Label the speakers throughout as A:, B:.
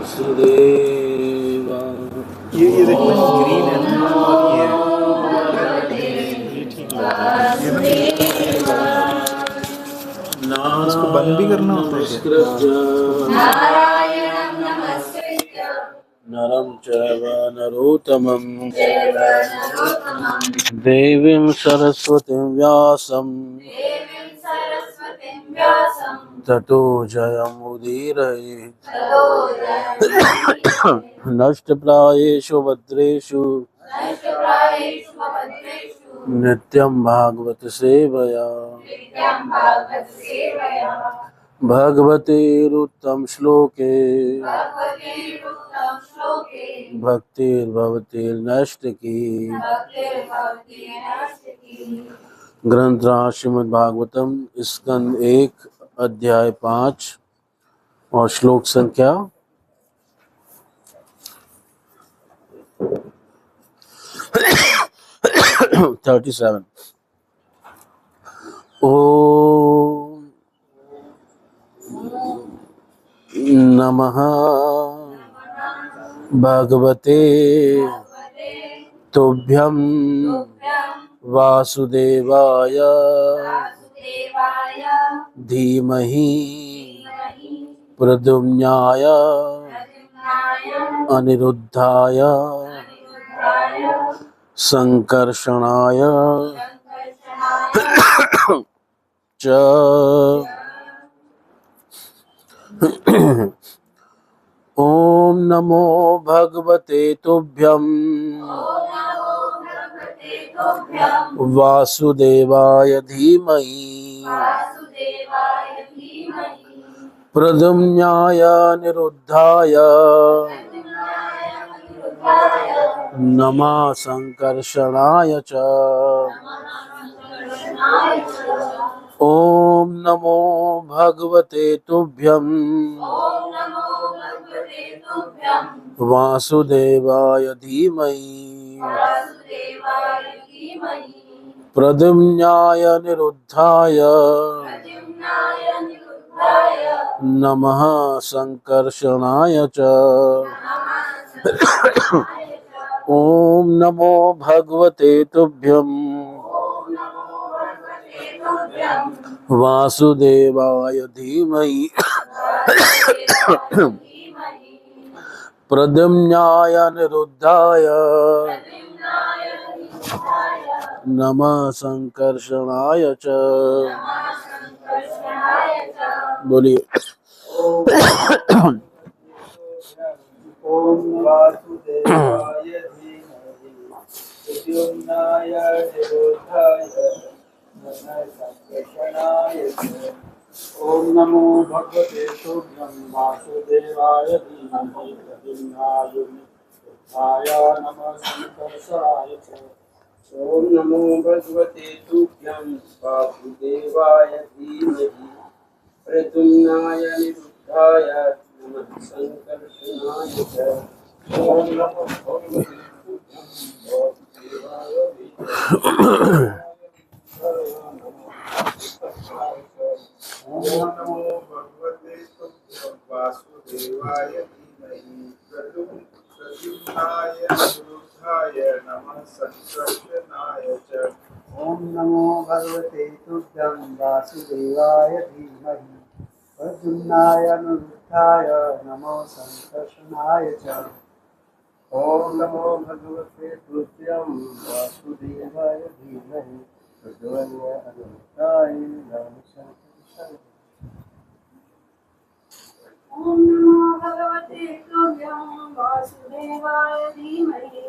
A: वासुदेवा।
B: ये देखना ग्रीन है ना और ये ठीक लग रहा है ये ना। इसको बंद भी करना होता है क्या?
C: नारायणं नमस्कृत्य
A: नरं चैव नरोत्तमं देवीं सरस्वतीं व्यासं
C: देवीं सरस्वतीं व्यासं
A: ततो जयमुदीरये।
C: ततो जयमुदीरये।
A: नष्टप्रायेषु भद्रेषु
C: नष्टप्रायेषु भद्रेषु
A: नित्यं भागवत सेवया
C: नित्यं भागवत सेवया
A: भगवतेरुत्तम श्लोके
C: भगवतीरुक्तं श्लोके
A: भक्तिर्भवतिर्नष्टकी।
C: भक्तिर्भवति नष्टकी।
A: ग्रंथराज श्रीमद्भागवतम स्कंद 1 अध्याय 5 और श्लोक संख्या 37। ओम नमः भगवते तुभ्यं वासुदेवाय
C: वासुदेवाय
A: धीमहि
C: धीमहि
A: प्रद्युम्नाय
C: प्रद्युम्नाय
A: अनिरुद्धाय
C: अनिरुद्धाय
A: संकर्षणाय
C: संकर्षणाय
A: च ओम नमो भगवते तुभ्यं वासुदेवाय धीमहि
C: वासुदेवाय धीमहि
A: प्रद्युम्नाय अनिरुद्धाय
C: प्रद्युम्नाय अनिरुद्धाय
A: नमः संकर्षणाय च
C: संकर्षणाय च।
A: ओम नमो भगवते तुभ्यं
C: ॐ नमो भगवते तुभ्यं
A: वासुदेवाय धीमहि
C: वासुदेवाय धीमहि
A: प्रद्युम्नाय अनिरुद्धाय
C: प्रद्युम्नाय अनिरुद्धाय
A: नमः संकर्षणाय च। ओम नमो भगवते तुभ्यं वासुदेवाय धीमहि प्रद्युम्नाय अनिरुद्धाय नमः संकर्षणाय च। बोलिए।
B: ओम वासुदेवाय धीमहि प्रद्युम्नाय निरोधाय नमः संकर्षणाय च। ओम नमो भगवते तुभ्यं वासुदेवाय धीमहि प्रद्युम्नाय निरोधाय नमः संकर्षणाय च। ओम नमो भगवते तुभ्यं वासुदेवाय धीमहि प्रद्युम्नाय निरुद्धाय नमः संकर्षणाय च। ओम नमो भगवते तुभ्यं वासुदेवाय धीमहि ओम नमो भगवते तुभ्यं वासुदेवाय धीमहि प्रद्युम्नाय निरुद्धाय नमः संकर्षणाय च। ओम नमो भगवते तुभ्यं वासुदेवाय धीमहि प्रद्युम्नाय निरुद्धाय नमः संकर्षणाय च। ओम नमो भगवते तुभ्यं वासुदेवाय धीमहि प्रद्युम्नाय निरुद्धाय नमः संकर्षणाय च।
C: ॐ नमो भगवते तुभ्यं वासुदेवाय धीमहि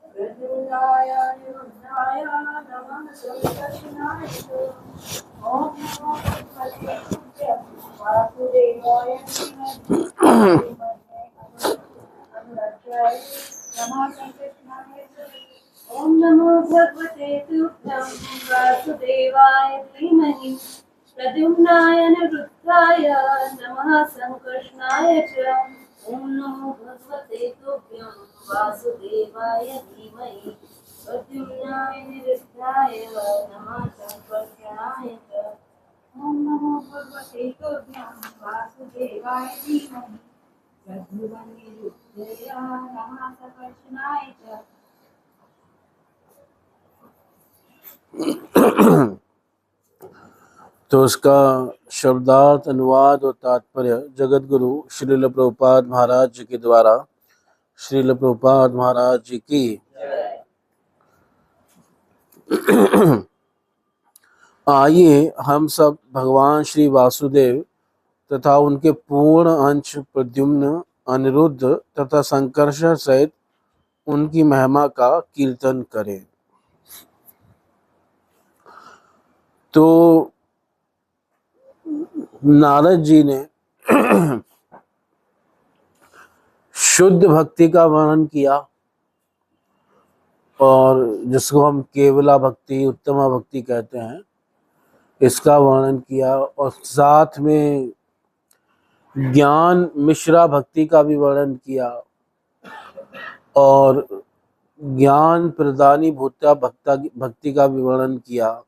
C: प्रद्युम्नाय अनिरुद्धाय नमः संकर्षणाय च। ॐ नमो भगवते तुभ्यं वासुदेवाय धीमहि अनिरुद्धाय नमः संकर्षणाय च। ॐ नमो भगवते तुभ्यं वासुदेवाय धीमहि प्रद्युम्नाय अनिरुद्धाय नमः संकर्षणाय च। ॐ नमो भगवते तुभ्यं वासुदेवाय धीमहि प्रद्युम्नाय अनिरुद्धाय नमः संकर्षणाय च। ॐ नमो भगवते तुभ्यं वासुदेवाय धीमहि प्रद्युम्नयुद्धया रमासकर्षणाय च।
A: तो उसका शब्दार्थ, अनुवाद और तात्पर्य जगत गुरु श्रील प्रभुपाद महाराज जी के द्वारा श्रील प्रभुपाद महाराज जी की आइए हम सब भगवान श्री वासुदेव तथा उनके पूर्ण अंश प्रद्युम्न, अनिरुद्ध तथा संकर्षण सहित उनकी महिमा का कीर्तन करें। तो नारद जी ने शुद्ध भक्ति का वर्णन किया और जिसको हम केवला भक्ति, उत्तमा भक्ति कहते हैं, इसका वर्णन किया और साथ में ज्ञान मिश्रा भक्ति का भी वर्णन किया और ज्ञान प्रदानी भूता भक्ति का भी वर्णन किया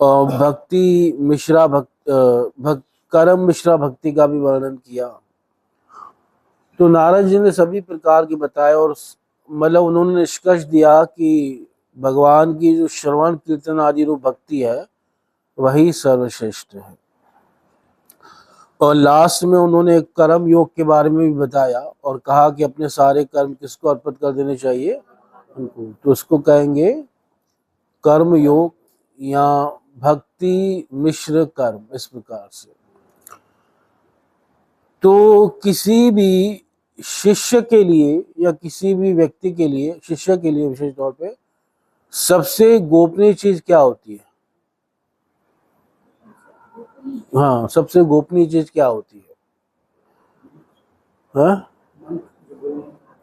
A: और भक्ति मिश्रा कर्म मिश्रा भक्ति का भी वर्णन किया। तो नारद जी ने सभी प्रकार की बताए और मतलब उन्होंने निष्कर्ष दिया कि भगवान की जो श्रवण कीर्तन आदि रूप भक्ति है वही सर्वश्रेष्ठ है। और लास्ट में उन्होंने एक कर्म योग के बारे में भी बताया और कहा कि अपने सारे कर्म किसको अर्पित कर देने चाहिए, उनको। तो उसको कहेंगे कर्म योग या भक्ति मिश्र कर्म, इस प्रकार से। तो किसी भी शिष्य के लिए या किसी भी व्यक्ति के लिए, शिष्य के लिए विशेष तौर पे सबसे गोपनीय चीज क्या होती है? हाँ, सबसे गोपनीय चीज क्या होती है?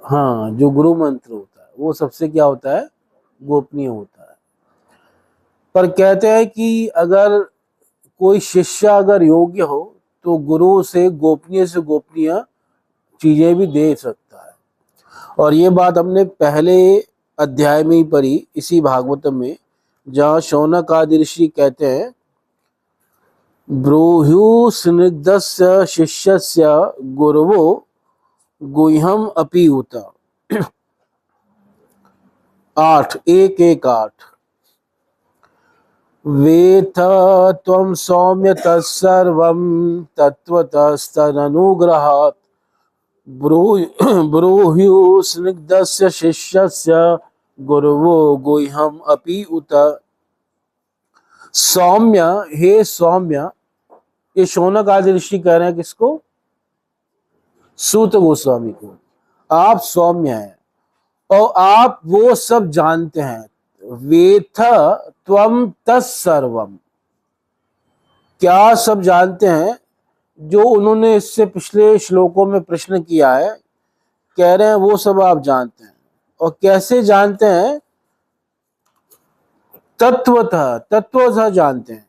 A: हाँ, जो गुरु मंत्र होता है वो सबसे क्या होता है? गोपनीय होता है। पर कहते हैं कि अगर कोई शिष्य अगर योग्य हो तो गुरु से गोपनीय चीजें भी दे सकता है। और ये बात हमने पहले अध्याय में ही पढ़ी, इसी भागवतम में, जहाँ शौनक आदि ऋषि कहते हैं ब्रूह्यु स्निग्धस्य शिष्यस्य गुरवो गुह्यम अपि उत। 8:1-1-8 वेत्थ त्वं सौम्य तत्सर्वं तत्त्वतस्तदनुग्रहात् ब्रूह्यु स्निग्धस्य शिष्यस्य गुरवो गुह्यम अपि उत। सौम्य, हे सौम्य, ये शौनक आदि ऋषि कह रहे हैं किसको? सूत गोस्वामी को। आप सौम्य हैं और आप वो सब जानते हैं। वेत्थ त्वं तत्सर्वम, क्या सब जानते हैं? जो उन्होंने इससे पिछले श्लोकों में प्रश्न किया है, कह रहे हैं वो सब आप जानते हैं। और कैसे जानते हैं? तत्वतः जानते हैं।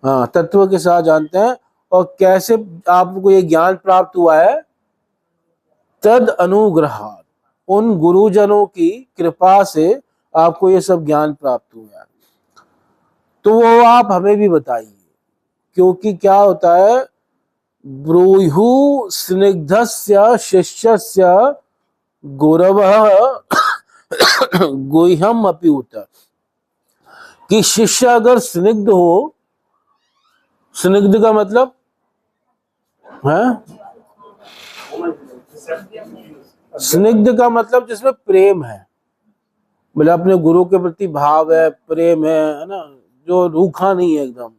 A: हाँ, तत्व के साथ जानते हैं। और कैसे आपको ये ज्ञान प्राप्त हुआ है? तद अनुग्रहात्, उन गुरुजनों की कृपा से आपको ये सब ज्ञान प्राप्त हुआ है। तो वो आप हमें भी बताइए, क्योंकि क्या होता है? ब्रूह्यु स्निग्धस्य शिष्यस्य गुरवः गुह्यम अपि उत, कि शिष्य अगर स्निग्ध हो, स्निग्ध का मतलब है, स्निग्ध का मतलब जिसमें प्रेम है, मतलब अपने गुरु के प्रति भाव है, प्रेम है ना, जो रूखा नहीं है एकदम।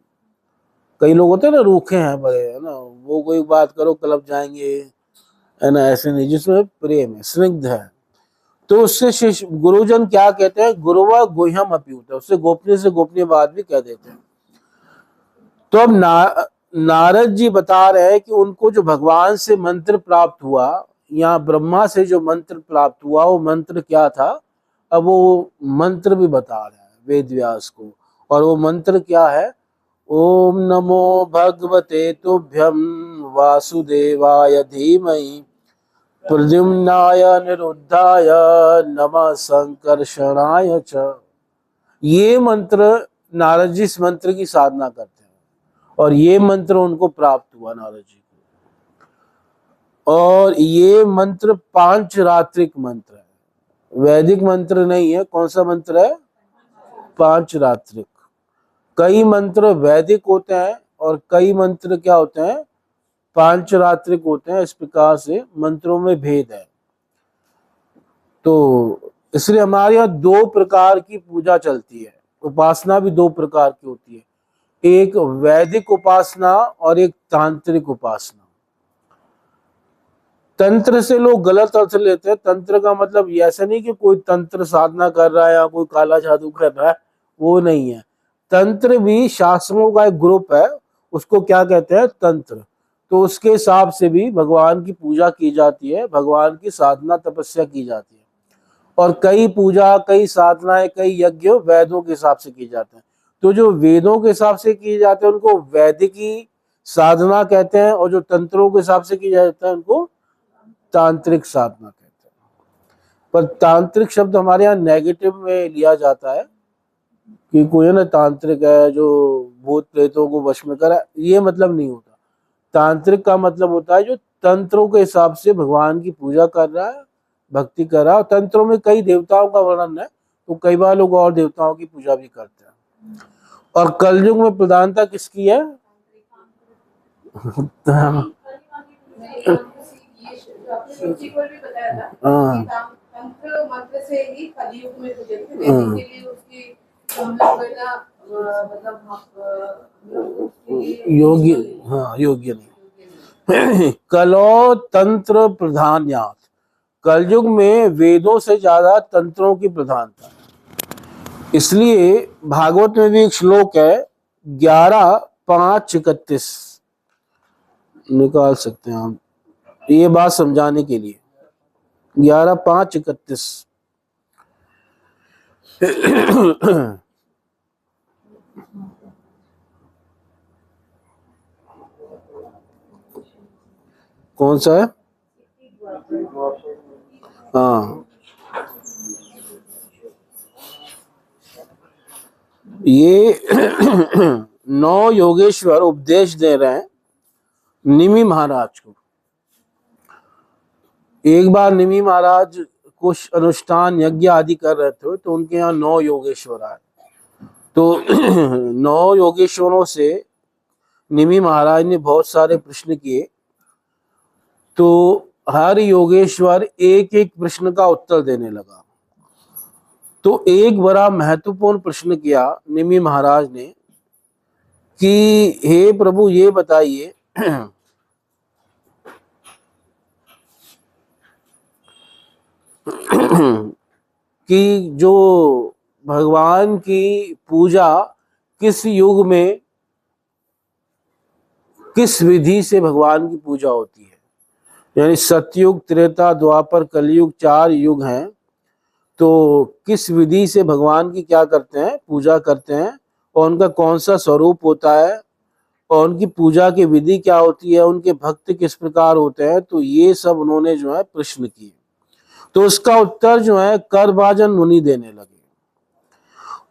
A: कई लोग होते हैं ना रूखे हैं बड़े, है ना, वो कोई बात करो क्लब जाएंगे, है ना, ऐसे नहीं, जिसमें प्रेम है, स्निग्ध है। तो उससे शिष्य गुरुजन क्या कहते हैं? गुरुवा गुह्यम अपि उत, उससे गोपनीय से गोपनीय बात भी कह देते हैं। तो अब नारद जी बता रहे हैं कि उनको जो भगवान से मंत्र प्राप्त हुआ या ब्रह्मा से जो मंत्र प्राप्त हुआ, वो मंत्र क्या था? अब वो मंत्र भी बता रहे हैं वेद व्यास को। और वो मंत्र क्या है? ओम नमो भगवते तुभ्यं वासुदेवाय धीमहि प्रद्युम्नाय अनिरुद्धाय नमः संकर्षणाय च। ये मंत्र नारद जी इस मंत्र की साधना करते हैं और ये मंत्र उनको प्राप्त हुआ नारद जी को। और ये मंत्र पांचरात्रिक मंत्र है, वैदिक मंत्र नहीं है। कौन सा मंत्र है? पांचरात्रिक। कई मंत्र वैदिक होते हैं और कई मंत्र क्या होते हैं? पांचरात्रिक होते हैं। इस प्रकार से मंत्रों में भेद है। तो इसलिए हमारे यहाँ दो प्रकार की पूजा चलती है, उपासना भी दो प्रकार की होती है, एक वैदिक उपासना और एक तांत्रिक उपासना। तंत्र से लोग गलत अर्थ लेते हैं। तंत्र का मतलब ये ऐसा नहीं कि कोई तंत्र साधना कर रहा है या कोई काला जादू कर रहा है, वो नहीं है। तंत्र भी शास्त्रों का एक ग्रुप है, उसको क्या कहते हैं? तंत्र। तो उसके हिसाब से भी भगवान की पूजा की जाती है, भगवान की साधना तपस्या की जाती है। और कई पूजा, कई साधनाएं, कई यज्ञ वेदों के हिसाब से किए जाते हैं। तो जो वेदों के हिसाब से किए जाते हैं उनको वैदिकी साधना कहते हैं, और जो तंत्रों के हिसाब से किया जाता है उनको तांत्रिक साधना कहते हैं। पर तांत्रिक शब्द हमारे यहाँ नेगेटिव में लिया जाता है कि कोई है ना तांत्रिक है जो भूत प्रेतों को वश में करा, ये मतलब नहीं होता। तांत्रिक का मतलब होता है जो तंत्रों के हिसाब से भगवान की पूजा कर रहा है, भक्ति कर रहा है। तंत्रों में कई देवताओं का वर्णन है, तो कई बार लोग और देवताओं की पूजा भी करते हैं। और कलयुग में प्रधानता किसकी है? हाँ,
D: तंत्र मंत्र से ही कलयुग में गुजरते थे, के लिए उसकी हम लोग है ना
A: योग्य, हाँ योग्य नहीं। कलो तंत्र प्रधान्यात, कलयुग में वेदों से ज्यादा तंत्रों की प्रधानता है। इसलिए भागवत में भी एक श्लोक है 11:5-31, निकाल सकते हैं हम ये बात समझाने के लिए। 11:5-31 कौन सा है? हाँ, ये 9 योगेश्वर उपदेश दे रहे हैं निमि महाराज को। एक बार निमि महाराज कुछ अनुष्ठान यज्ञ आदि कर रहे थे, तो उनके यहाँ 9 योगेश्वर आए। तो 9 योगेश्वरों से निमि महाराज ने बहुत सारे प्रश्न किए। तो हर योगेश्वर एक एक प्रश्न का उत्तर देने लगा। तो एक बड़ा महत्वपूर्ण प्रश्न किया निमि महाराज ने कि हे प्रभु ये बताइए कि जो भगवान की पूजा किस युग में किस विधि से भगवान की पूजा होती है। यानी सतयुग, त्रेता, द्वापर, कलयुग 4 युग हैं। तो किस विधि से भगवान की क्या करते हैं? पूजा करते हैं, और उनका कौन सा स्वरूप होता है, और उनकी पूजा की विधि क्या होती है, उनके भक्त किस प्रकार होते हैं। तो ये सब उन्होंने जो है प्रश्न किए। तो उसका उत्तर जो है करभाजन मुनि देने लगे।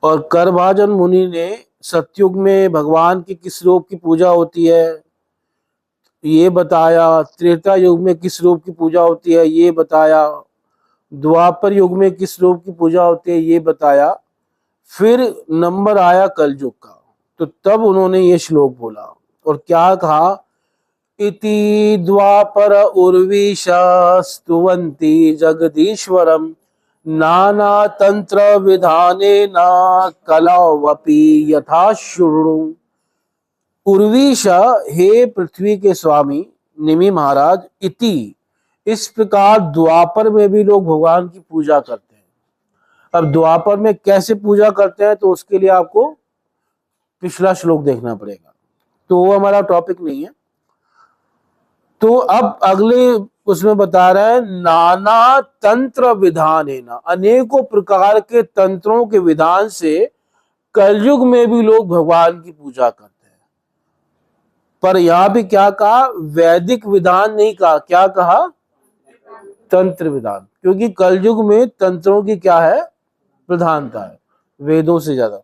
A: और करभाजन मुनि ने सतयुग में भगवान की किस रूप की पूजा होती है ये बताया, त्रेता युग में किस रूप की पूजा होती है ये बताया, द्वापर युग में किस रूप की पूजा होती है ये बताया। फिर नंबर आया कलयुग का, तो तब उन्होंने ये श्लोक बोला। और क्या कहा? इति द्वापर उर्विशा स्तुवन्ति जगदीश्वरम नाना तंत्र विधानेन कलौवपि यथा शृणु। उर्विशा, हे पृथ्वी के स्वामी निमि महाराज, इति, इस प्रकार द्वापर में भी लोग भगवान की पूजा करते हैं। अब द्वापर में कैसे पूजा करते हैं तो उसके लिए आपको पिछला श्लोक देखना पड़ेगा, तो वो हमारा टॉपिक नहीं है। तो अब अगले उसमें बता रहा है नाना तंत्र विधानेन, अनेकों प्रकार के तंत्रों के विधान से कलयुग में भी लोग भगवान की पूजा करते हैं। पर यहां भी क्या कहा? वैदिक विधान नहीं कहा, क्या कहा? तंत्र विधान, क्योंकि कलयुग में तंत्रों की क्या है? प्रधानता है वेदों से ज्यादा।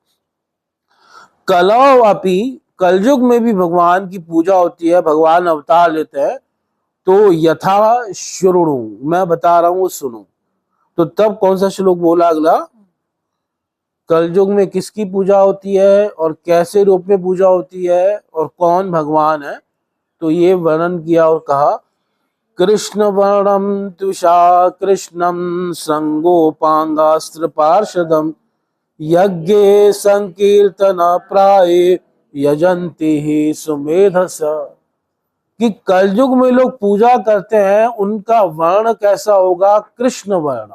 A: कलौवपि, कलयुग में भी भगवान की पूजा होती है, भगवान अवतार लेते हैं, तो यथा श्रुणु, मैं बता रहा हूं सुनो। तो तब कौन सा श्लोक बोला अगला? कलयुग में किसकी पूजा होती है और कैसे रूप में पूजा होती है और कौन भगवान है, तो ये वर्णन किया और कहा कृष्ण वर्णम तुषा कृष्णम संगोपांगास्त्र पार्षदम यज्ञ संकीर्तन प्राय यजंती ही सुमेधस। कि कलयुग में लोग पूजा करते हैं, उनका वर्ण कैसा होगा? कृष्ण वर्ण।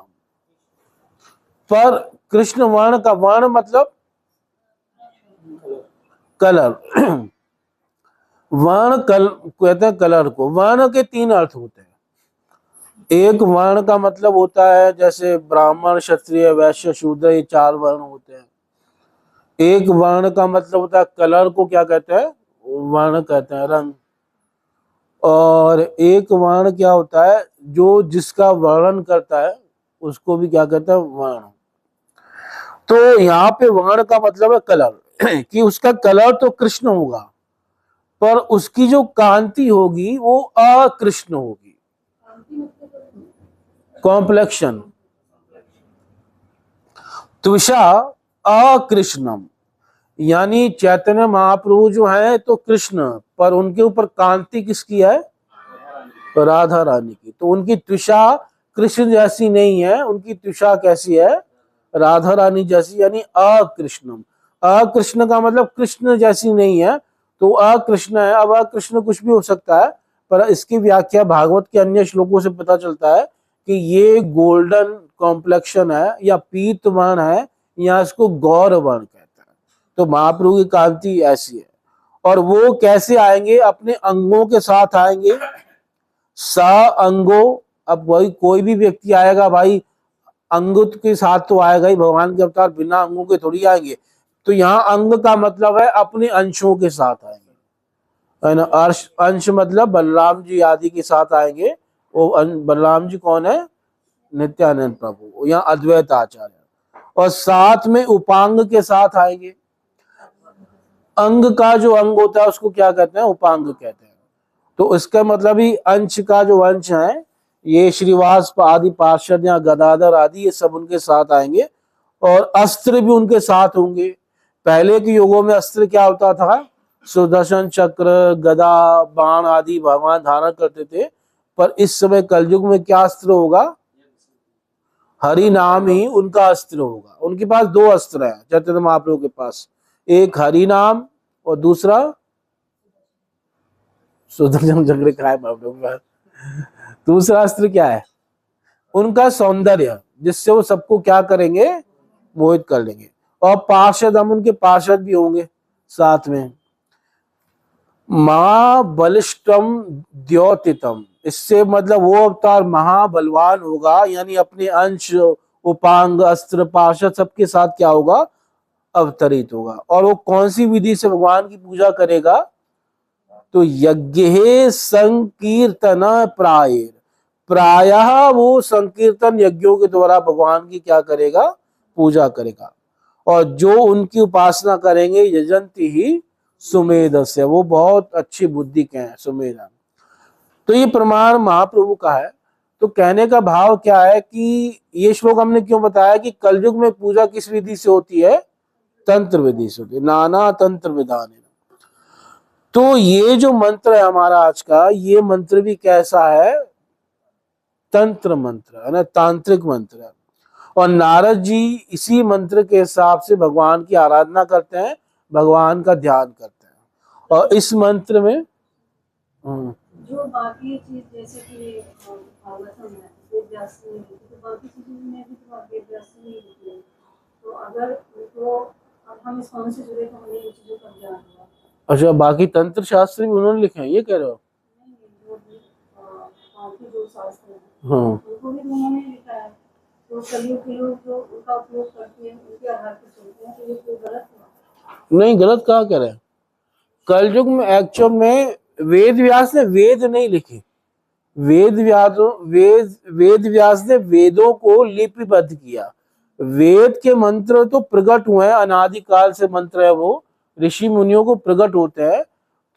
A: पर कृष्ण वर्ण का वर्ण मतलब कलर। वर्ण कहते हैं कलर को। वर्ण के 3 अर्थ होते हैं। एक वर्ण का मतलब होता है जैसे ब्राह्मण, क्षत्रिय, वैश्य, शूद्र, ये 4 वर्ण होते हैं। एक वर्ण का मतलब होता है कलर को क्या कहते हैं? वर्ण कहते हैं, रंग। और एक वर्ण क्या होता है? जो जिसका वर्णन करता है उसको भी क्या कहते हैं? वर्ण। तो यहाँ पे वर्ण का मतलब है कलर, कि उसका कलर तो कृष्ण होगा पर उसकी जो कांति होगी वो अकृष्ण होगी। कॉम्प्लेक्शन। त्विषा अकृष्णम, यानी चैतन्य महाप्रभु जो है तो कृष्ण, पर उनके ऊपर कांति किसकी है? राधा रानी की। तो उनकी त्विषा कृष्ण जैसी नहीं है, उनकी त्विषा कैसी है? राधा रानी जैसी, यानी अकृष्णम। अकृष्ण का मतलब कृष्ण जैसी नहीं है, तो अकृष्ण है। अब अकृष्ण कुछ भी हो सकता है, पर इसकी व्याख्या भागवत के अन्य श्लोकों से पता चलता है कि ये गोल्डन कॉम्प्लेक्शन है या पीत वर्ण है, या इसको गौर वर्ण कहते हैं। तो महाप्रभु की कांति ऐसी है। और वो कैसे आएंगे? अपने अंगों के साथ आएंगे। सा अंगो, अब वही कोई भी व्यक्ति आएगा भाई, अंग के साथ तो आएगा ही। भगवान के अवतार बिना अंगों के थोड़ी आएंगे। तो यहाँ अंग का मतलब है अपने अंशों के साथ आएंगे, है ना। अंश मतलब बलराम जी आदि के साथ आएंगे। वो बलराम जी कौन है? नित्यानंद प्रभु, यहाँ अद्वैत आचार्य। और साथ में उपांग के साथ आएंगे। अंग का जो अंग होता है उसको क्या कहते हैं? उपांग कहते हैं। तो इसका मतलब ही अंश का जो अंश है, ये श्रीवास आदि पार्षद या गदाधर आदि, ये सब उनके साथ आएंगे। और अस्त्र भी उनके साथ होंगे। पहले के युगों में अस्त्र क्या होता था? सुदर्शन चक्र, गदा, बाण आदि भगवान धारण करते थे। पर इस समय कलयुग में क्या अस्त्र होगा? हरि नाम ही उनका अस्त्र होगा। उनके पास 2 अस्त्र हैं चैतन्य महाप्रभु के पास, एक हरि नाम और दूसरा सुदर्शन चक्र का है महाप्रभु के पास। दूसरा अस्त्र क्या है? उनका सौंदर्य, जिससे वो सबको क्या करेंगे? मोहित कर लेंगे। और पार्षद, हम उनके पार्षद भी होंगे साथ में। महाबलिष्ठम द्योतितम, इससे मतलब वो अवतार महाबलवान होगा, यानी अपने अंश, उपांग, अस्त्र, पार्षद सबके साथ क्या होगा? अवतरित होगा। और वो कौन सी विधि से भगवान की पूजा करेगा? तो यज्ञ संकीर्तन प्रायर, प्रायः वो संकीर्तन यज्ञों के द्वारा भगवान की क्या करेगा? पूजा करेगा। और जो उनकी उपासना करेंगे यजंती ही सुमेध से, वो बहुत अच्छी बुद्धि के हैं, सुमेधा। तो ये प्रमाण महाप्रभु का है। तो कहने का भाव क्या है कि ये श्लोक हमने क्यों बताया कि कलयुग में पूजा किस विधि से होती है? तंत्र विधि से होती है, नाना तंत्र विधान। तो ये जो मंत्र है हमारा आज का, ये मंत्र भी कैसा है? तंत्र मंत्र है ना, तांत्रिक मंत्र है। और नारद जी इसी मंत्र के हिसाब से भगवान की आराधना करते हैं, भगवान का ध्यान करते हैं। और इस मंत्र में
E: जो बाकी चीज जैसे कि भागवतम है, वेदव्यास ने लिखी, तो बाकी चीजों में भी तो वेदव्यास ने लिखी है। तो अगर उनको अब हम इस कौन से जुड़े तो हमें इन चीजों का ज्ञान हुआ।
A: अच्छा, बाकी तंत्र शास्त्र भी उन्होंने लिखे हैं, ये कह रहे हो?
E: जो बाकी जो शास्त्र हैं
A: हाँ,
E: उनको भी उन्होंने लिखा है। तो कलयुग के लोग जो उनका उपयोग करते हैं, उनके आधार पर चलते हैं, तो ये कोई गलत हुआ?
A: नहीं, गलत कहाँ कह रहे हैं। कलयुग में एक्चुअल में वेद व्यास ने वेद नहीं लिखे। वेद व्यास ने वेदों को लिपिबद्ध किया। वेद के मंत्र तो प्रकट हुए हैं, अनादिकाल से मंत्र है, वो ऋषि मुनियों को प्रकट होते हैं।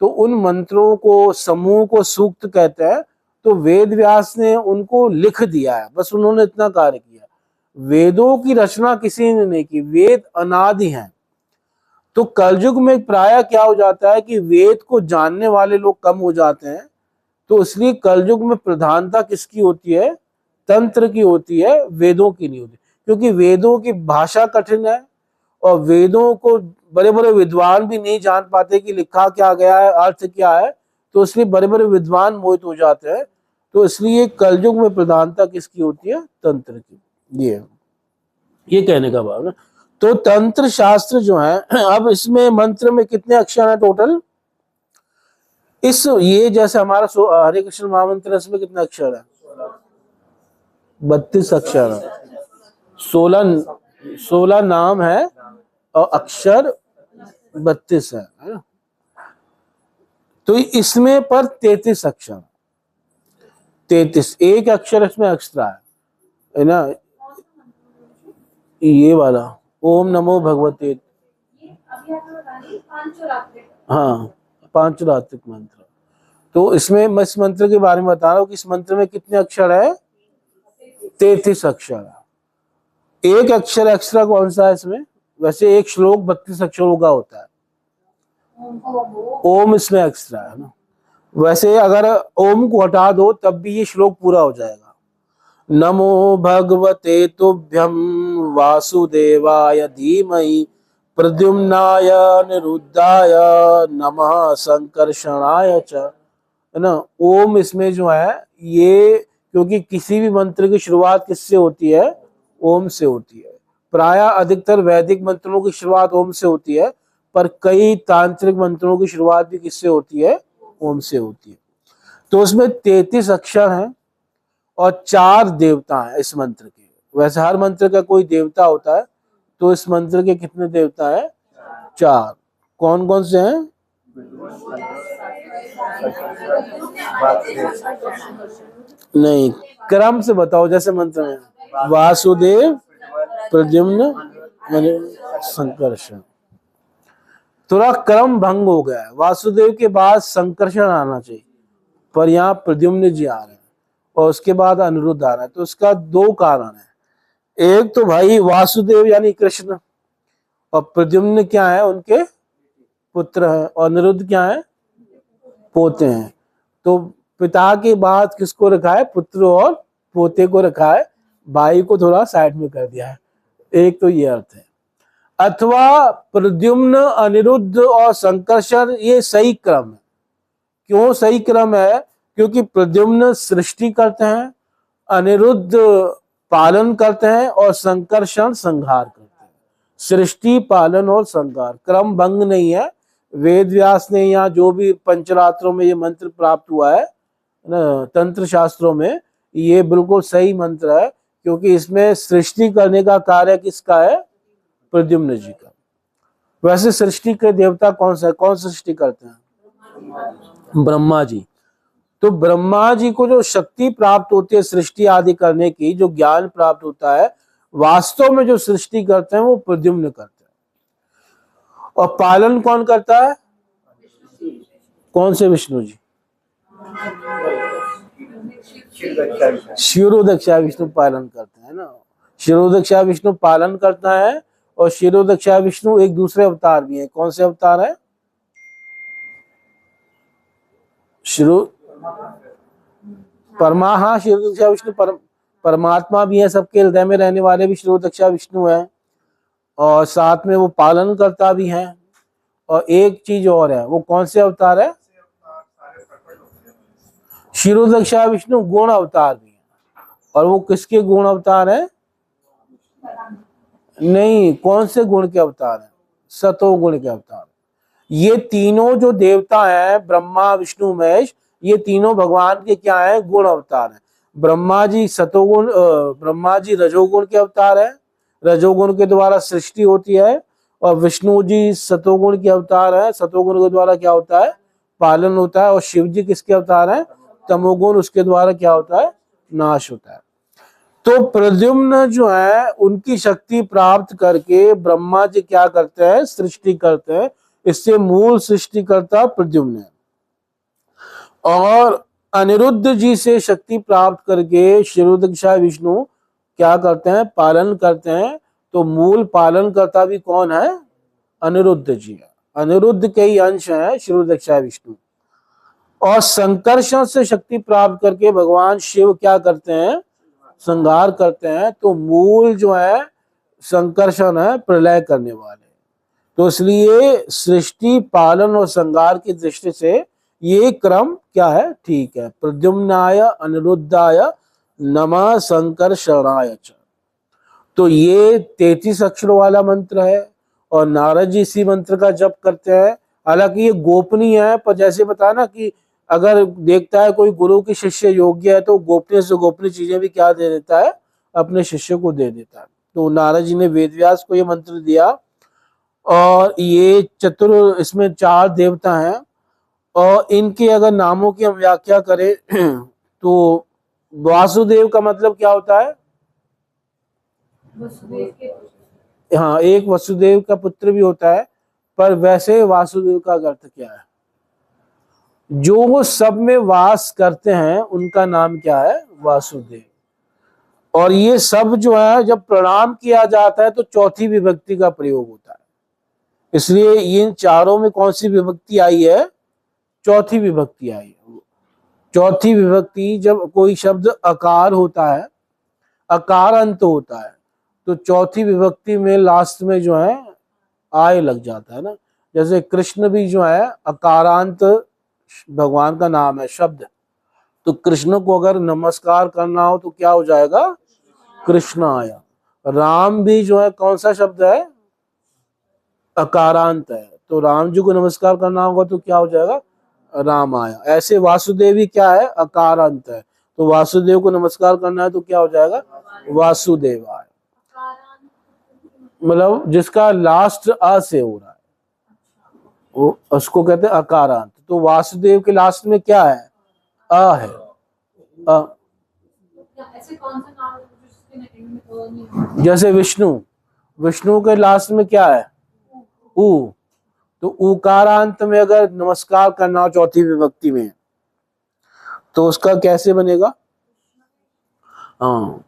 A: तो उन मंत्रों को, समूह को सूक्त कहते हैं। तो वेद व्यास ने उनको लिख दिया है, बस उन्होंने इतना कार्य किया। वेदों की रचना किसी ने नहीं की, वेद अनादि हैं। तो कलयुग में प्राय क्या हो जाता है कि वेद को जानने वाले लोग कम हो जाते हैं, तो इसलिए कलयुग में प्रधानता किसकी होती है? तंत्र की होती है, वेदों की नहीं होती, क्योंकि वेदों की भाषा कठिन है और वेदों को बड़े बड़े विद्वान भी नहीं जान पाते कि लिखा क्या गया है, अर्थ क्या है, तो इसलिए बड़े बड़े विद्वान मोहित हो जाते हैं। तो इसलिए कलयुग में प्रधानता किसकी होती है? तंत्र की। ये कहने का भाव है। तो तंत्र शास्त्र जो है, अब इसमें मंत्र में कितने अक्षर हैं टोटल? ये जैसे हमारा हरे कृष्ण महामंत्र, इसमें कितने अक्षर है? 32 अक्षर है। 16 नाम है और अक्षर 32 है ना? तो इसमें पर 33 अक्षर, 33, एक अक्षर इसमें एक्स्ट्रा है ना, ये वाला ओम नमो भगवते। हाँ, पांचरात्रिक मंत्र। तो इसमें मैं इस मंत्र के बारे में बता रहा हूँ कि इस मंत्र में कितने अक्षर है? 33 अक्षर है। एक अक्षर एक्स्ट्रा कौन सा है इसमें? वैसे एक श्लोक 32 अक्षरों का होता है, ओम इसमें एक्स्ट्रा है ना। वैसे अगर ओम को हटा दो तब भी ये श्लोक पूरा हो जाएगा। नमो भगवते तुभ्यं वासुदेवाय धीमहि प्रद्युम्नाय अनिरुद्धाय नमः संकर्षणाय च, है ना। ओम इसमें जो है ये, क्योंकि किसी भी मंत्र की शुरुआत किससे होती है? ओम से होती है। प्राय अधिकतर वैदिक मंत्रों की शुरुआत ओम से होती है, पर कई तांत्रिक मंत्रों की शुरुआत भी किससे होती है? ओम से होती है। तो उसमें 33 अक्षर हैं और 4 देवता हैं इस मंत्र के। वैसे हर मंत्र का कोई देवता होता है, तो इस मंत्र के कितने देवता हैं? 4। कौन कौन से हैं? नहीं, क्रम से बताओ। जैसे मंत्र में वासुदेव, प्रद्युम्न, संकर्षण। थोड़ा क्रम भंग हो गया है, वासुदेव के बाद संकर्षण आना चाहिए, पर यहाँ प्रद्युम्न जी आ रहे हैं और उसके बाद अनिरुद्ध आ रहा है। तो इसका 2 कारण है। एक तो भाई वासुदेव यानी कृष्ण, और प्रद्युम्न क्या है? उनके पुत्र हैं, और अनिरुद्ध क्या है? पोते हैं। तो पिता के बाद किसको रखा है? पुत्र और पोते को रखा है, भाई को थोड़ा साइड में कर दिया है। एक तो ये अर्थ है। अथवा प्रद्युम्न, अनिरुद्ध और संकर्षण, ये सही क्रम है। क्यों सही क्रम है? क्योंकि प्रद्युम्न सृष्टि करते हैं, अनिरुद्ध पालन करते हैं और संकर्षण संहार करते हैं। सृष्टि, पालन और संहार, क्रम भंग नहीं है। वेद व्यास ने यहाँ जो भी पंचरात्रों में ये मंत्र प्राप्त हुआ है ना, तंत्र शास्त्रों में, ये बिल्कुल सही मंत्र है, क्योंकि इसमें सृष्टि करने का कार्य किसका है? प्रद्युम्न जी का। वैसे सृष्टि के देवता कौन सा है? कौन सृष्टि करते हैं? ब्रह्मा जी। तो ब्रह्मा जी को जो शक्ति प्राप्त होती है सृष्टि आदि करने की, जो ज्ञान प्राप्त होता है, वास्तव में जो सृष्टि करते हैं वो प्रद्युम्न करते हैं। और पालन कौन करता है? कौन से? विष्णु जी। क्षीरोदक्षा विष्णु पालन करते हैं ना। क्षीरोदक्षा विष्णु पालन करता है, और क्षीरोदक्षा विष्णु एक दूसरे अवतार भी है। कौन से अवतार है? हाँ, क्षीरोदक्षा विष्णु परमात्मा भी है, सबके हृदय में रहने वाले भी क्षीरोदक्षा विष्णु है, और साथ में वो पालन करता भी है। और एक चीज और है, वो कौन से अवतार है? क्षीरोदक्षा विष्णु गुण अवतार भी है। और वो किसके गुण अवतार है? नहीं, कौन से गुण के अवतार है? सतोगुण के अवतार। ये तीनों जो देवता हैं, ब्रह्मा, विष्णु, महेश, ये तीनों भगवान के क्या है? गुण अवतार है। ब्रह्मा जी सतोगुण, ब्रह्मा जी रजोगुण के अवतार है, रजोगुण के द्वारा सृष्टि होती है। और विष्णु जी सतोगुण के अवतार है, सतोगुण के द्वारा क्या होता है? पालन होता है। और शिव जी किसके अवतार है? तमोगुण, उसके द्वारा क्या होता है? नाश होता है। तो प्रद्युम्न जो है, उनकी शक्ति प्राप्त करके ब्रह्मा जी क्या करते हैं? सृष्टि करते हैं। इससे मूल सृष्टिकर्ता प्रद्युम्न है। और अनिरुद्ध जी से शक्ति प्राप्त करके क्षीरोदक्षाय विष्णु क्या करते हैं, पालन करते हैं। तो मूल पालन करता भी कौन है, अनिरुद्ध जी है। अनिरुद्ध के ही अंश है क्षीरोदक्षाय विष्णु। और संकर्षण से शक्ति प्राप्त करके भगवान शिव क्या करते हैं, संहार करते हैं। तो मूल जो है संकर्षण है, प्रलय करने वाले। तो इसलिए सृष्टि, पालन और संहार की दृष्टि से ये क्रम क्या है, ठीक है। प्रद्युम्नाय अनिरुद्धाय नमः संकर्षणाय च। तो ये 33 अक्षरों वाला मंत्र है और नारद जी इसी मंत्र का जप करते हैं। हालांकि ये गोपनीय है, पर जैसे बताया ना कि अगर देखता है कोई गुरु की शिष्य योग्य है तो गोपनीय से गोपनीय चीजें भी क्या दे देता है, अपने शिष्य को दे देता है। तो नारद जी ने वेदव्यास को ये मंत्र दिया। और ये चतुर, इसमें 4 देवता हैं और इनके अगर नामों की हम व्याख्या करें तो वासुदेव का मतलब क्या होता है, हाँ, एक वसुदेव का पुत्र भी होता है। पर वैसे वासुदेव का अर्थ क्या है, जो वो सब में वास करते हैं उनका नाम क्या है, वासुदेव। और ये सब जो है जब प्रणाम किया जाता है तो चौथी विभक्ति का प्रयोग होता है। इसलिए इन चारों में कौन सी विभक्ति आई है, चौथी विभक्ति आई है। चौथी विभक्ति, जब कोई शब्द अकार होता है, अकार अंत होता है, तो चौथी विभक्ति में लास्ट में जो है आय लग जाता है ना। जैसे कृष्ण भी जो है अकारांत भगवान का नाम है, शब्द। तो कृष्ण को अगर नमस्कार करना हो तो क्या हो जाएगा, कृष्ण आया। राम भी जो है कौन सा शब्द है, अकारांत है। तो राम जी को नमस्कार करना होगा तो क्या हो जाएगा, राम आया। ऐसे वासुदेव भी क्या है, अकारांत है। तो वासुदेव को नमस्कार करना है तो क्या हो जाएगा, वासुदेव आया। मतलब जिसका लास्ट अ से हो रहा है वो उसको कहते हैं अकारांत। तो वासुदेव के लास्ट में क्या है, अ है, अ।
E: ऐसे कौन सा नाम है जिसके नेटिंग में तो नहीं,
A: जैसे विष्णु, विष्णु के लास्ट में क्या है, उ। तो उकारांत में अगर नमस्कार करना हो चौथी विभक्ति में तो उसका कैसे बनेगा, हाँ,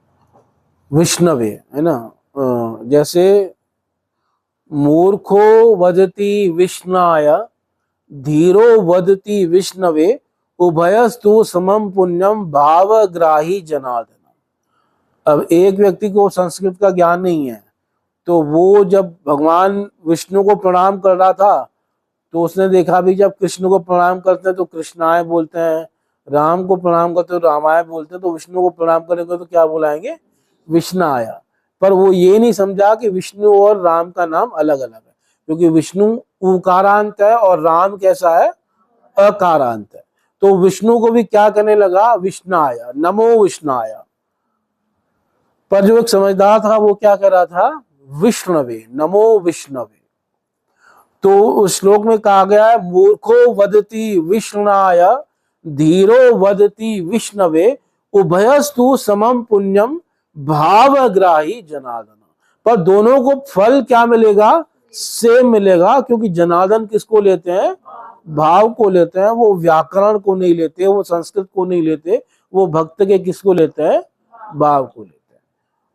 A: विष्णवे, है ना। जैसे मूर्खो वदति विष्णाय धीरो वदति विष्णवे उभयस्तु समम पुण्यम भावग्राही जनार्दन। अब एक व्यक्ति को संस्कृत का ज्ञान नहीं है तो वो जब भगवान विष्णु को प्रणाम कर रहा था तो उसने देखा भी जब कृष्ण को प्रणाम करते हैं तो कृष्णाय बोलते हैं, राम को प्रणाम करते हैं तो रामाय बोलते हैं, तो विष्णु को प्रणाम करेंगे तो क्या बुलाएंगे, विष्णाया। पर वो ये नहीं समझा कि विष्णु और राम का नाम अलग अलग है, क्योंकि विष्णु उकारांत है और राम कैसा है, अकारांत है। तो विष्णु को भी क्या करने लगा, विष्णाया, नमो विष्णाया। पर जो एक समझदार था वो क्या कर रहा था, विष्णवे, नमो विष्णवे। तो उस श्लोक में कहा गया है मूर्खो वदति विष्णाय धीरो वदति विष्णवे उभयस्तु समम पुण्यम भावग्राही जनार्दन। पर दोनों को फल क्या मिलेगा, सेम मिलेगा, क्योंकि जनार्दन किसको लेते हैं, भाव को लेते हैं। वो व्याकरण को नहीं लेते, वो संस्कृत को नहीं लेते, वो भक्त के किसको लेते हैं, भाव को लेते हैं।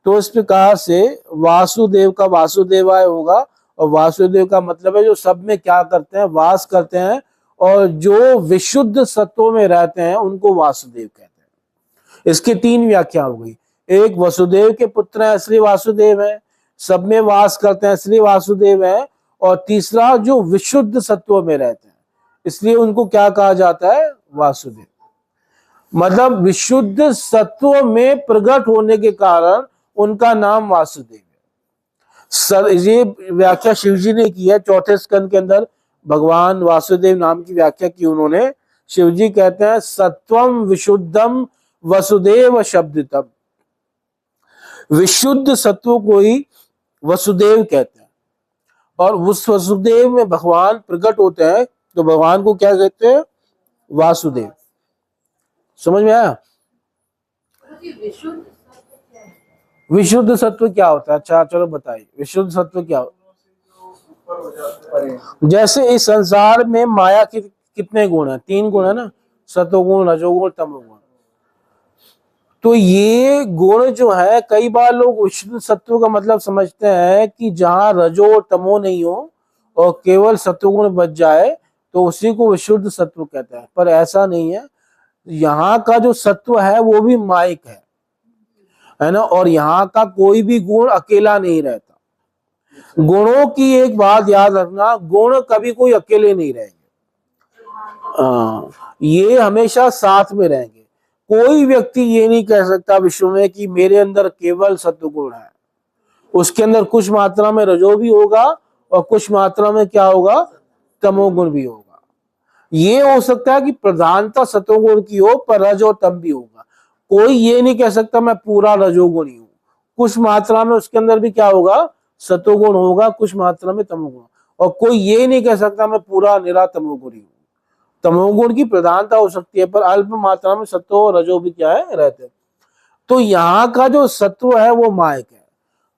A: तो इस प्रकार से वासुदेव का वासुदेवाय होगा। और वासुदेव का मतलब है जो सब में क्या करते हैं, वास करते हैं। और जो विशुद्ध सत्वों में रहते हैं उनको वासुदेव कहते हैं। इसकी 3 व्याख्या हो गई। एक, वसुदेव के पुत्र हैं इसलिए वासुदेव है, सब में वास करते हैं इसलिए वासुदेव है। और तीसरा, जो विशुद्ध सत्वों में रहते हैं इसलिए उनको क्या कहा जाता है, वासुदेव। मतलब विशुद्ध सत्व में प्रकट होने के कारण उनका नाम वासुदेव है। ये व्याख्या शिव जी ने की है। 4थे स्कंद के अंदर भगवान वासुदेव नाम की व्याख्या की उन्होंने। शिव जी कहते हैं सत्वम विशुद्धम वसुदेव शब्दितम। विशुद्ध सत्व को ही वसुदेव कहते हैं। और उस वसुदेव में भगवान प्रकट होते हैं तो भगवान को क्या कहते हैं, वासुदेव। समझ में आया, विशुद्ध सत्व क्या होता है। अच्छा चलो बताइए, विशुद्ध सत्व क्या होता है। जैसे इस संसार में माया के कितने गुण हैं, 3 गुण है ना, सतोगुण, रजोगुण, तमोगुण। तो ये गुण जो है, कई बार लोग विशुद्ध सत्व का मतलब समझते हैं कि जहां रजो और तमो नहीं हो और केवल सत्वगुण बच जाए तो उसी को विशुद्ध सत्व कहते हैं, पर ऐसा नहीं है। यहाँ का जो सत्व है वो भी माइक है ना, और यहाँ का कोई भी गुण अकेला नहीं रहता। गुणों की एक बात याद रखना, गुण कभी कोई अकेले नहीं रहेंगे, ये हमेशा साथ में रहेंगे। कोई व्यक्ति ये नहीं कह सकता विश्व में कि मेरे अंदर केवल सत्वगुण है, उसके अंदर कुछ मात्रा में रजो भी होगा और कुछ मात्रा में क्या होगा, तमोगुण भी होगा। ये हो सकता है कि प्रधानता सत्वगुण की हो पर रज और तम भी होगा। कोई ये नहीं कह सकता मैं पूरा रजोगुणी हूं, कुछ मात्रा में उसके अंदर भी क्या होगा, सत्वगुण होगा, कुछ मात्रा में तमोगुण। और कोई ये नहीं कह सकता मैं पूरा निरा तमोगुणी हूं। तमोगुण की प्रधानता हो सकती है पर अल्प मात्रा में सत्व और रजो भी क्या है, रहते हैं। तो यहाँ का जो सत्व है वो मायक है।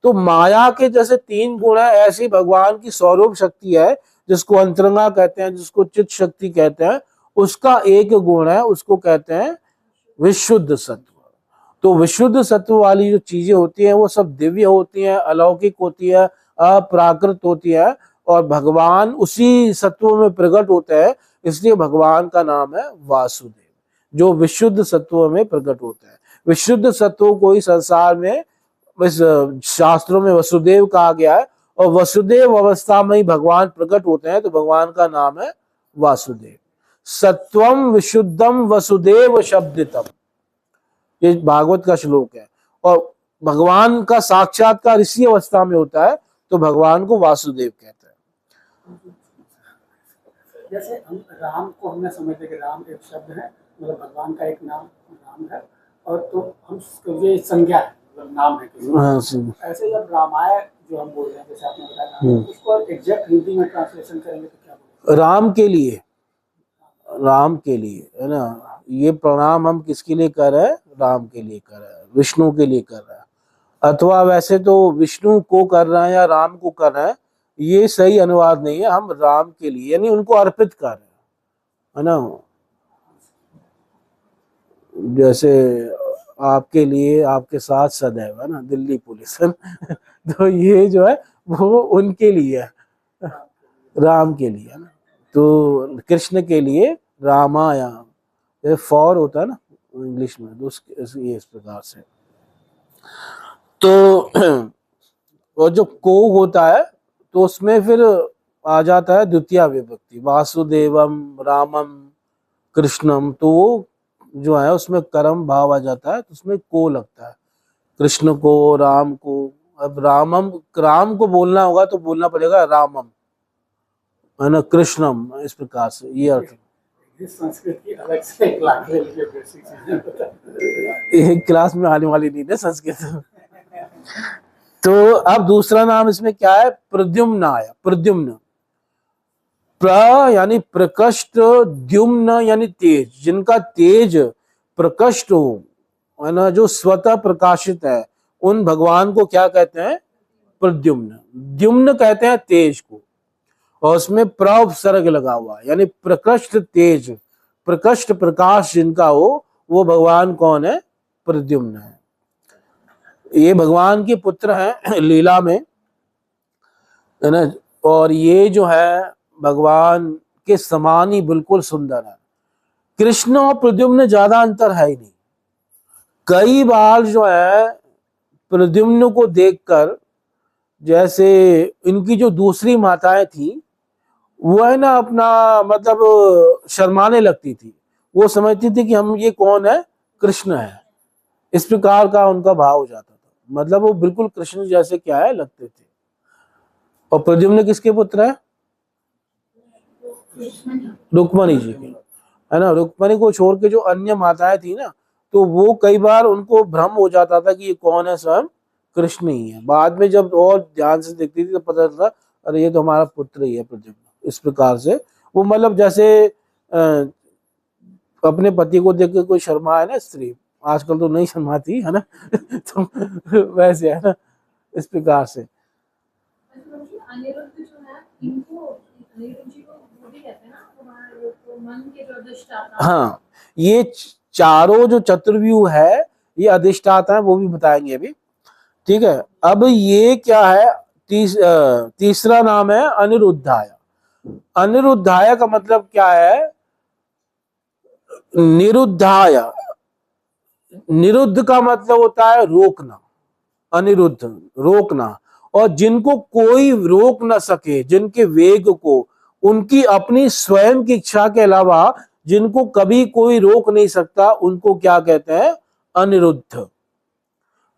A: तो माया के जैसे 3 गुण है, ऐसी भगवान की स्वरूप शक्ति है जिसको अंतरंगा कहते हैं, जिसको चित्त शक्ति कहते हैं, उसका एक गुण है, उसको कहते हैं विशुद्ध सत्व। तो विशुद्ध सत्व वाली जो चीजें होती हैं वो सब दिव्य होती हैं, अलौकिक होती है, अप्राकृत होती है, और भगवान उसी सत्व में प्रकट होते हैं। इसलिए भगवान का नाम है वासुदेव, जो विशुद्ध सत्व में प्रकट होता है। विशुद्ध सत्व को ही संसार में इस शास्त्रों में वसुदेव कहा गया है, और वसुदेव अवस्था में ही भगवान प्रकट होते हैं, तो भगवान का नाम है वासुदेव। सत्वम विशुद्धम वसुदेव शब्दितम, ये भागवत का श्लोक है। और भगवान का साक्षात्कार इसी अवस्था में होता है, तो भगवान को वासुदेव कहते हैं।
F: जैसे हम राम को हमने समझते कि राम एक शब्द है, मतलब भगवान का एक नाम राम है, और तो हम ये संज्ञा है, मतलब नाम है किसी का। ऐसे जब रामायण जो हम बोल रहे हैं, जैसे आपने बताया, उसको एग्जैक्ट हिंदी में ट्रांसलेशन करेंगे तो क्या बोलेंगे?
A: राम के लिए, राम के लिए है ना। ये प्रणाम हम किसके लिए कर रहे हैं, राम के लिए कर रहे हैं, विष्णु के लिए कर रहे हैं। अथवा वैसे तो विष्णु को कर रहे हैं या राम को कर रहे हैं, ये सही अनुवाद नहीं है। हम राम के लिए यानी उनको अर्पित कर रहे हैं, है ना। जैसे आपके लिए, आपके साथ सदैव, है ना, दिल्ली पुलिस है तो ये जो है वो उनके लिए है, राम के लिए, है ना। तो कृष्ण के लिए रामायण, ये फॉर होता है ना इंग्लिश में, तो ये इस प्रकार से। तो और जो को होता है तो उसमें फिर आ जाता है द्वितीय विभक्ति, वासुदेवम रामम कृष्णम, तो वो जो है उसमें कर्म भाव आ जाता है, तो उसमें को लगता है, कृष्ण को, राम को। अब रामम, राम को बोलना होगा तो बोलना पड़ेगा रामम, है ना, कृष्णम, इस प्रकार से ये अर्थ।
F: संस्कृत की अलग से क्लास ले लीजिए, बेसिक चीजें बता।
A: एक क्लास में आने वाली नहीं है संस्कृत। तो अब दूसरा नाम इसमें क्या है, प्रद्युम्न आया। प्रद्युम्न, प्र यानी प्रकष्ट, द्युम्न यानी तेज, जिनका तेज प्रकष्ट हो, है ना, जो स्वतः प्रकाशित है, उन भगवान को क्या कहते हैं, प्रद्युम्न। द्युम्न कहते हैं तेज को, और उसमें प्रसर्ग लगा हुआ, यानी प्रकृष्ट तेज, प्रकृष्ट प्रकाश जिनका हो, वो भगवान कौन है, प्रद्युम्न है। ये भगवान के पुत्र हैं लीला में, है ना, और ये जो है भगवान के समान ही बिल्कुल सुंदर है। कृष्ण और प्रद्युम्न ज्यादा अंतर है ही नहीं। कई बार जो है प्रद्युम्न को देखकर, जैसे इनकी जो दूसरी माताएं थी वो है ना अपना मतलब शर्माने लगती थी, वो समझती थी कि हम, ये कौन है, कृष्ण है, इस प्रकार का उनका भाव हो जाता था। मतलब वो बिल्कुल कृष्ण जैसे क्या है लगते थे। और प्रद्युम्न किसके पुत्र है, रुक्मणी जी के, है ना। रुक्मणी को छोड़ के जो अन्य माताएं थी ना, तो वो कई बार उनको भ्रम हो जाता था कि ये कौन है, स्वयं कृष्ण ही है। बाद में जब और ध्यान से देखती थी तो पता चलता अरे ये तो हमारा पुत्र ही है प्रद्युम्न। इस प्रकार से वो मतलब जैसे अपने पति को देख के कोई शर्मा है ना स्त्री, आजकल तो नहीं शर्माती है ना तो वैसे है ना, इस प्रकार से।
E: अनिरुद्ध जो है, इनको अनिरुद्ध जी को वो भी कहते हैं ना, तुम्हारा तो मन के जो अधिष्ठाता
A: हाँ, ये चारों जो चतुर्व्यूह है ये अधिष्ठाता है, वो भी बताएंगे अभी। ठीक है, अब ये क्या है, तीसरा नाम है अनिरुद्धाय। अनिरुद्धाय का मतलब क्या है, निरुद्धाय। निरुद्ध का मतलब होता है रोकना, अनिरुद्ध रोकना। और जिनको कोई रोक ना सके, जिनके वेग को, उनकी अपनी स्वयं की इच्छा के अलावा जिनको कभी कोई रोक नहीं सकता, उनको क्या कहते हैं, अनिरुद्ध।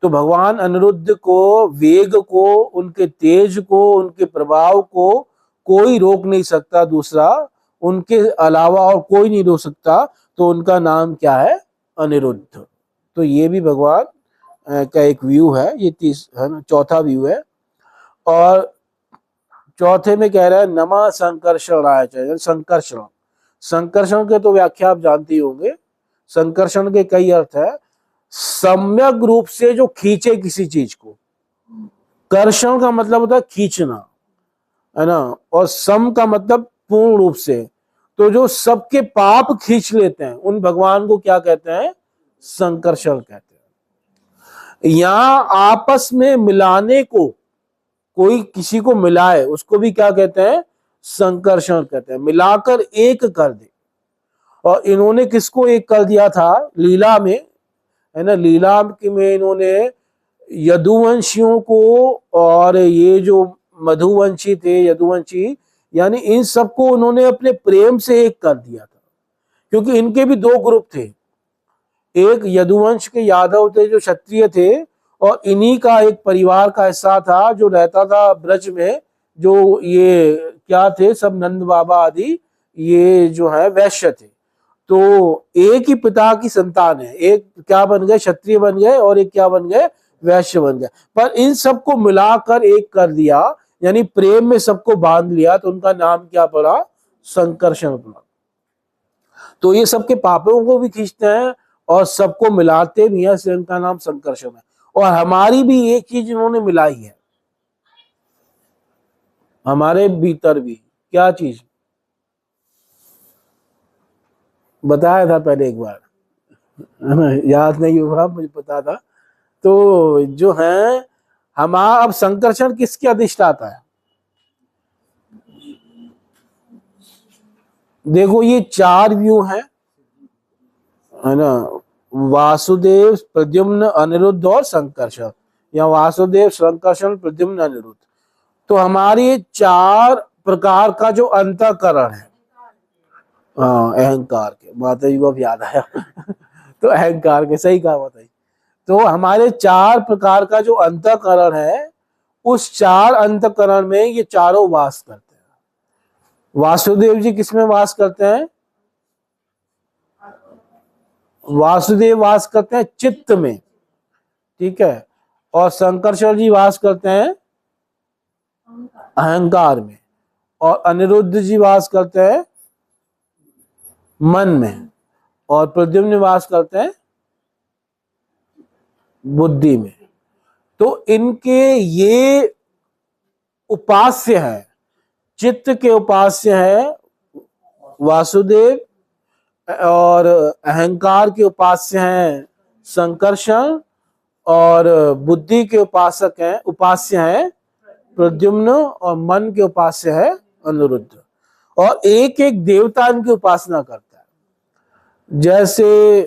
A: तो भगवान अनिरुद्ध को, वेग को, उनके तेज को, उनके प्रभाव को कोई रोक नहीं सकता, दूसरा उनके अलावा और कोई नहीं रोक सकता, तो उनका नाम क्या है, अनिरुद्ध। तो ये भी भगवान का एक व्यू है, ये है ना, चौथा व्यू है। और चौथे में कह रहा है नमः संकर्षणाय च, संकर्षण। संकर्षण के तो व्याख्या आप जानते होंगे। संकर्षण के कई अर्थ है, सम्यक रूप से जो खींचे किसी चीज को। कर्षण का मतलब होता है खींचना, है ना, और सम का मतलब पूर्ण रूप से। तो जो सबके पाप खींच लेते हैं उन भगवान को क्या कहते हैं, संकर्षण कहते हैं। यहां आपस में मिलाने को, कोई किसी को मिलाए उसको भी क्या कहते हैं, संकर्षण कहते हैं, मिलाकर एक कर दे। और इन्होंने किसको एक कर दिया था, लीला में, है ना, लीला में इन्होंने यदुवंशियों को, और ये जो मधुवंशी थे, यदुवंशी, यानी इन सबको उन्होंने अपने प्रेम से एक कर दिया था। क्योंकि इनके भी दो ग्रुप थे, एक यदुवंश के यादव थे जो क्षत्रिय थे, और इन्हीं का एक परिवार का हिस्सा था जो रहता था ब्रज में, जो ये क्या थे, सब नंद बाबा आदि, ये जो है वैश्य थे। तो एक ही पिता की संतान है, एक क्या बन गए, क्षत्रिय बन गए, और एक क्या बन गए, वैश्य बन गए। पर इन सबको मिलाकर एक कर दिया, यानी प्रेम में सबको बांध लिया, तो उनका नाम क्या पड़ा, संकर्षण पड़ा। तो ये सबके पापों को भी खींचते हैं और सबको मिलाते भी हैं, इसलिए इनका नाम संकर्षण है। और हमारी भी एक चीज इन्होंने मिलाई है, हमारे भीतर भी, क्या चीज बताया था पहले एक बार, है ना, याद नहीं हुआ, मुझे पता था। तो जो है हमारा, अब संकर्षण किसके अधिष्ठाता है, देखो ये चार व्यू है ना, वासुदेव, प्रद्युम्न, अनिरुद्ध और संकर्षण, या वासुदेव, संकर्षण, प्रद्युम्न, अनिरुद्ध। तो हमारे चार प्रकार का जो अंतःकरण है, हाँ अहंकार के, माता जी को अब याद आया तो अहंकार के, सही कहा माता जी। तो हमारे चार प्रकार का जो अंतःकरण है, उस चार अंतःकरण में ये चारों वास करते हैं। वासुदेव जी किसमें वास करते हैं, वासुदेव वास करते हैं चित्त में, ठीक है, और संकर्षण जी वास करते हैं अहंकार में, और अनिरुद्ध जी वास करते हैं मन में, और प्रद्युम्न निवास करते हैं बुद्धि में। तो इनके ये उपास्य है, चित्त के उपास्य है वासुदेव, और अहंकार के उपास्य हैं संकर्षण, और बुद्धि के उपास्य हैं प्रद्युम्न, और मन के उपास्य है अनिरुद्ध। और एक एक देवता इनकी उपासना करता है। जैसे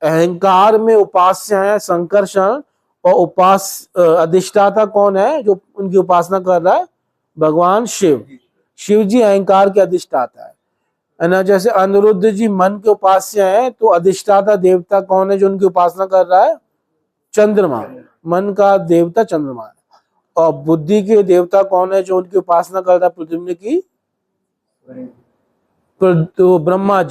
A: अहंकार में उपास्य है संकर्षण, और अधिष्ठाता कौन है जो उनकी उपासना कर रहा है, भगवान शिव। शिव जी अहंकार के अधिष्ठाता है ना। जैसे अनिरुद्ध जी मन के उपास्य हैं, तो अधिष्ठाता देवता कौन है जो उनकी उपासना कर रहा है, चंद्रमा, मन का देवता चंद्रमा है। और बुद्धि के देवता कौन है जो उनकी उपासना कर रहा है, प्रद्युम्न की, तो ब्रह्मा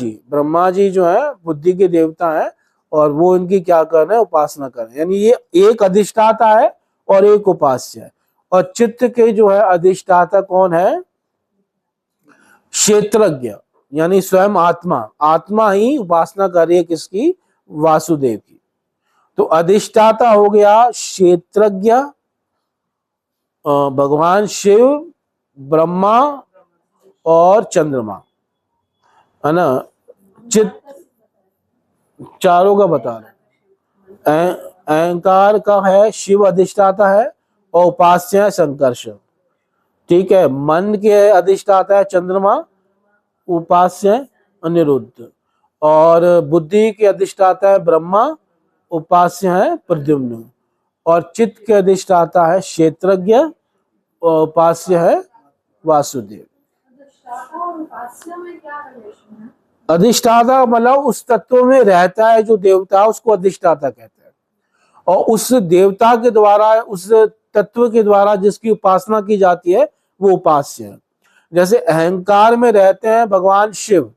A: जी जो है बुद्धि के देवता है, और वो इनकी क्या कर रहे हैं, उपासना कर रहे हैं। यानी ये एक अधिष्ठाता है और एक उपास्य है। और चित्त के जो है अधिष्ठाता कौन है, क्षेत्रज्ञ, यानी स्वयं आत्मा ही उपासना कर रही है किसकी, वासुदेव की। तो अधिष्ठाता हो गया क्षेत्रज्ञ, भगवान शिव, ब्रह्मा और चंद्रमा, है ना, चित चारों का बता रहे हैं। अहंकार का है शिव अधिष्ठाता है और उपास्य है संकर्षण, ठीक है। मन के अधिष्ठाता है चंद्रमा, उपास्य है अनिरुद्ध, और बुद्धि के अधिष्ठाता है ब्रह्मा, उपास्य है प्रद्युम्न, और चित्त के अधिष्ठाता है क्षेत्रज्ञ और उपास्य है वासुदेव।
E: अधिष्ठाता और उपास्य में क्या रिलेशन है?
A: अधिष्ठाता मतलब उस तत्व में रहता है जो देवता, उसको अधिष्ठाता कहते हैं, और उस देवता के द्वारा, उस तत्व के द्वारा जिसकी उपासना की जाती है वो उपास्य है। जैसे अहंकार में रहते हैं भगवान शिव,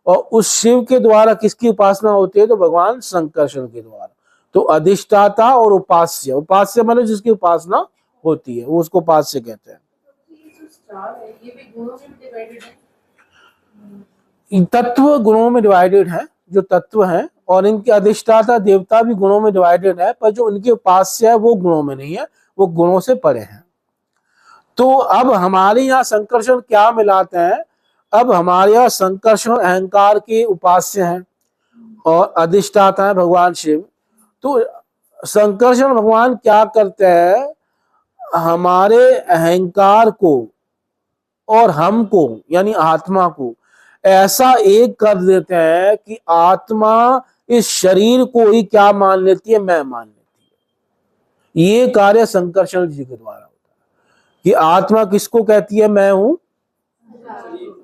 A: और उस शिव के द्वारा किसकी उपासना होती है, तो भगवान संकर्षण के द्वारा। तो अधिष्ठाता और उपास्य, उपास्य मतलब जिसकी उपासना होती है वो उसको उपास्य कहते हैं।
D: ये जो स्टार है ये भी गुणों में डिवाइडेड है।
A: तत्व गुणों में डिवाइडेड है, जो तत्व हैं, और इनके अधिष्ठाता देवता भी गुणों में डिवाइडेड है, पर जो उनके उपास्य है वो गुणों में नहीं है, वो गुणों से परे हैं। तो अब हमारे यहाँ संकर्षण क्या मिलाते हैं, अब हमारे यहाँ संकर्षण अहंकार के उपास्य हैं और अधिष्ठाता है भगवान शिव। तो संकर्षण भगवान क्या करते हैं, हमारे अहंकार को और हमको यानी आत्मा को ऐसा एक कर देते हैं कि आत्मा इस शरीर को ही क्या मान लेती है, मैं मान लेती है। ये कार्य संकर्षण जी के द्वारा होता है कि आत्मा किसको कहती है, मैं हूं,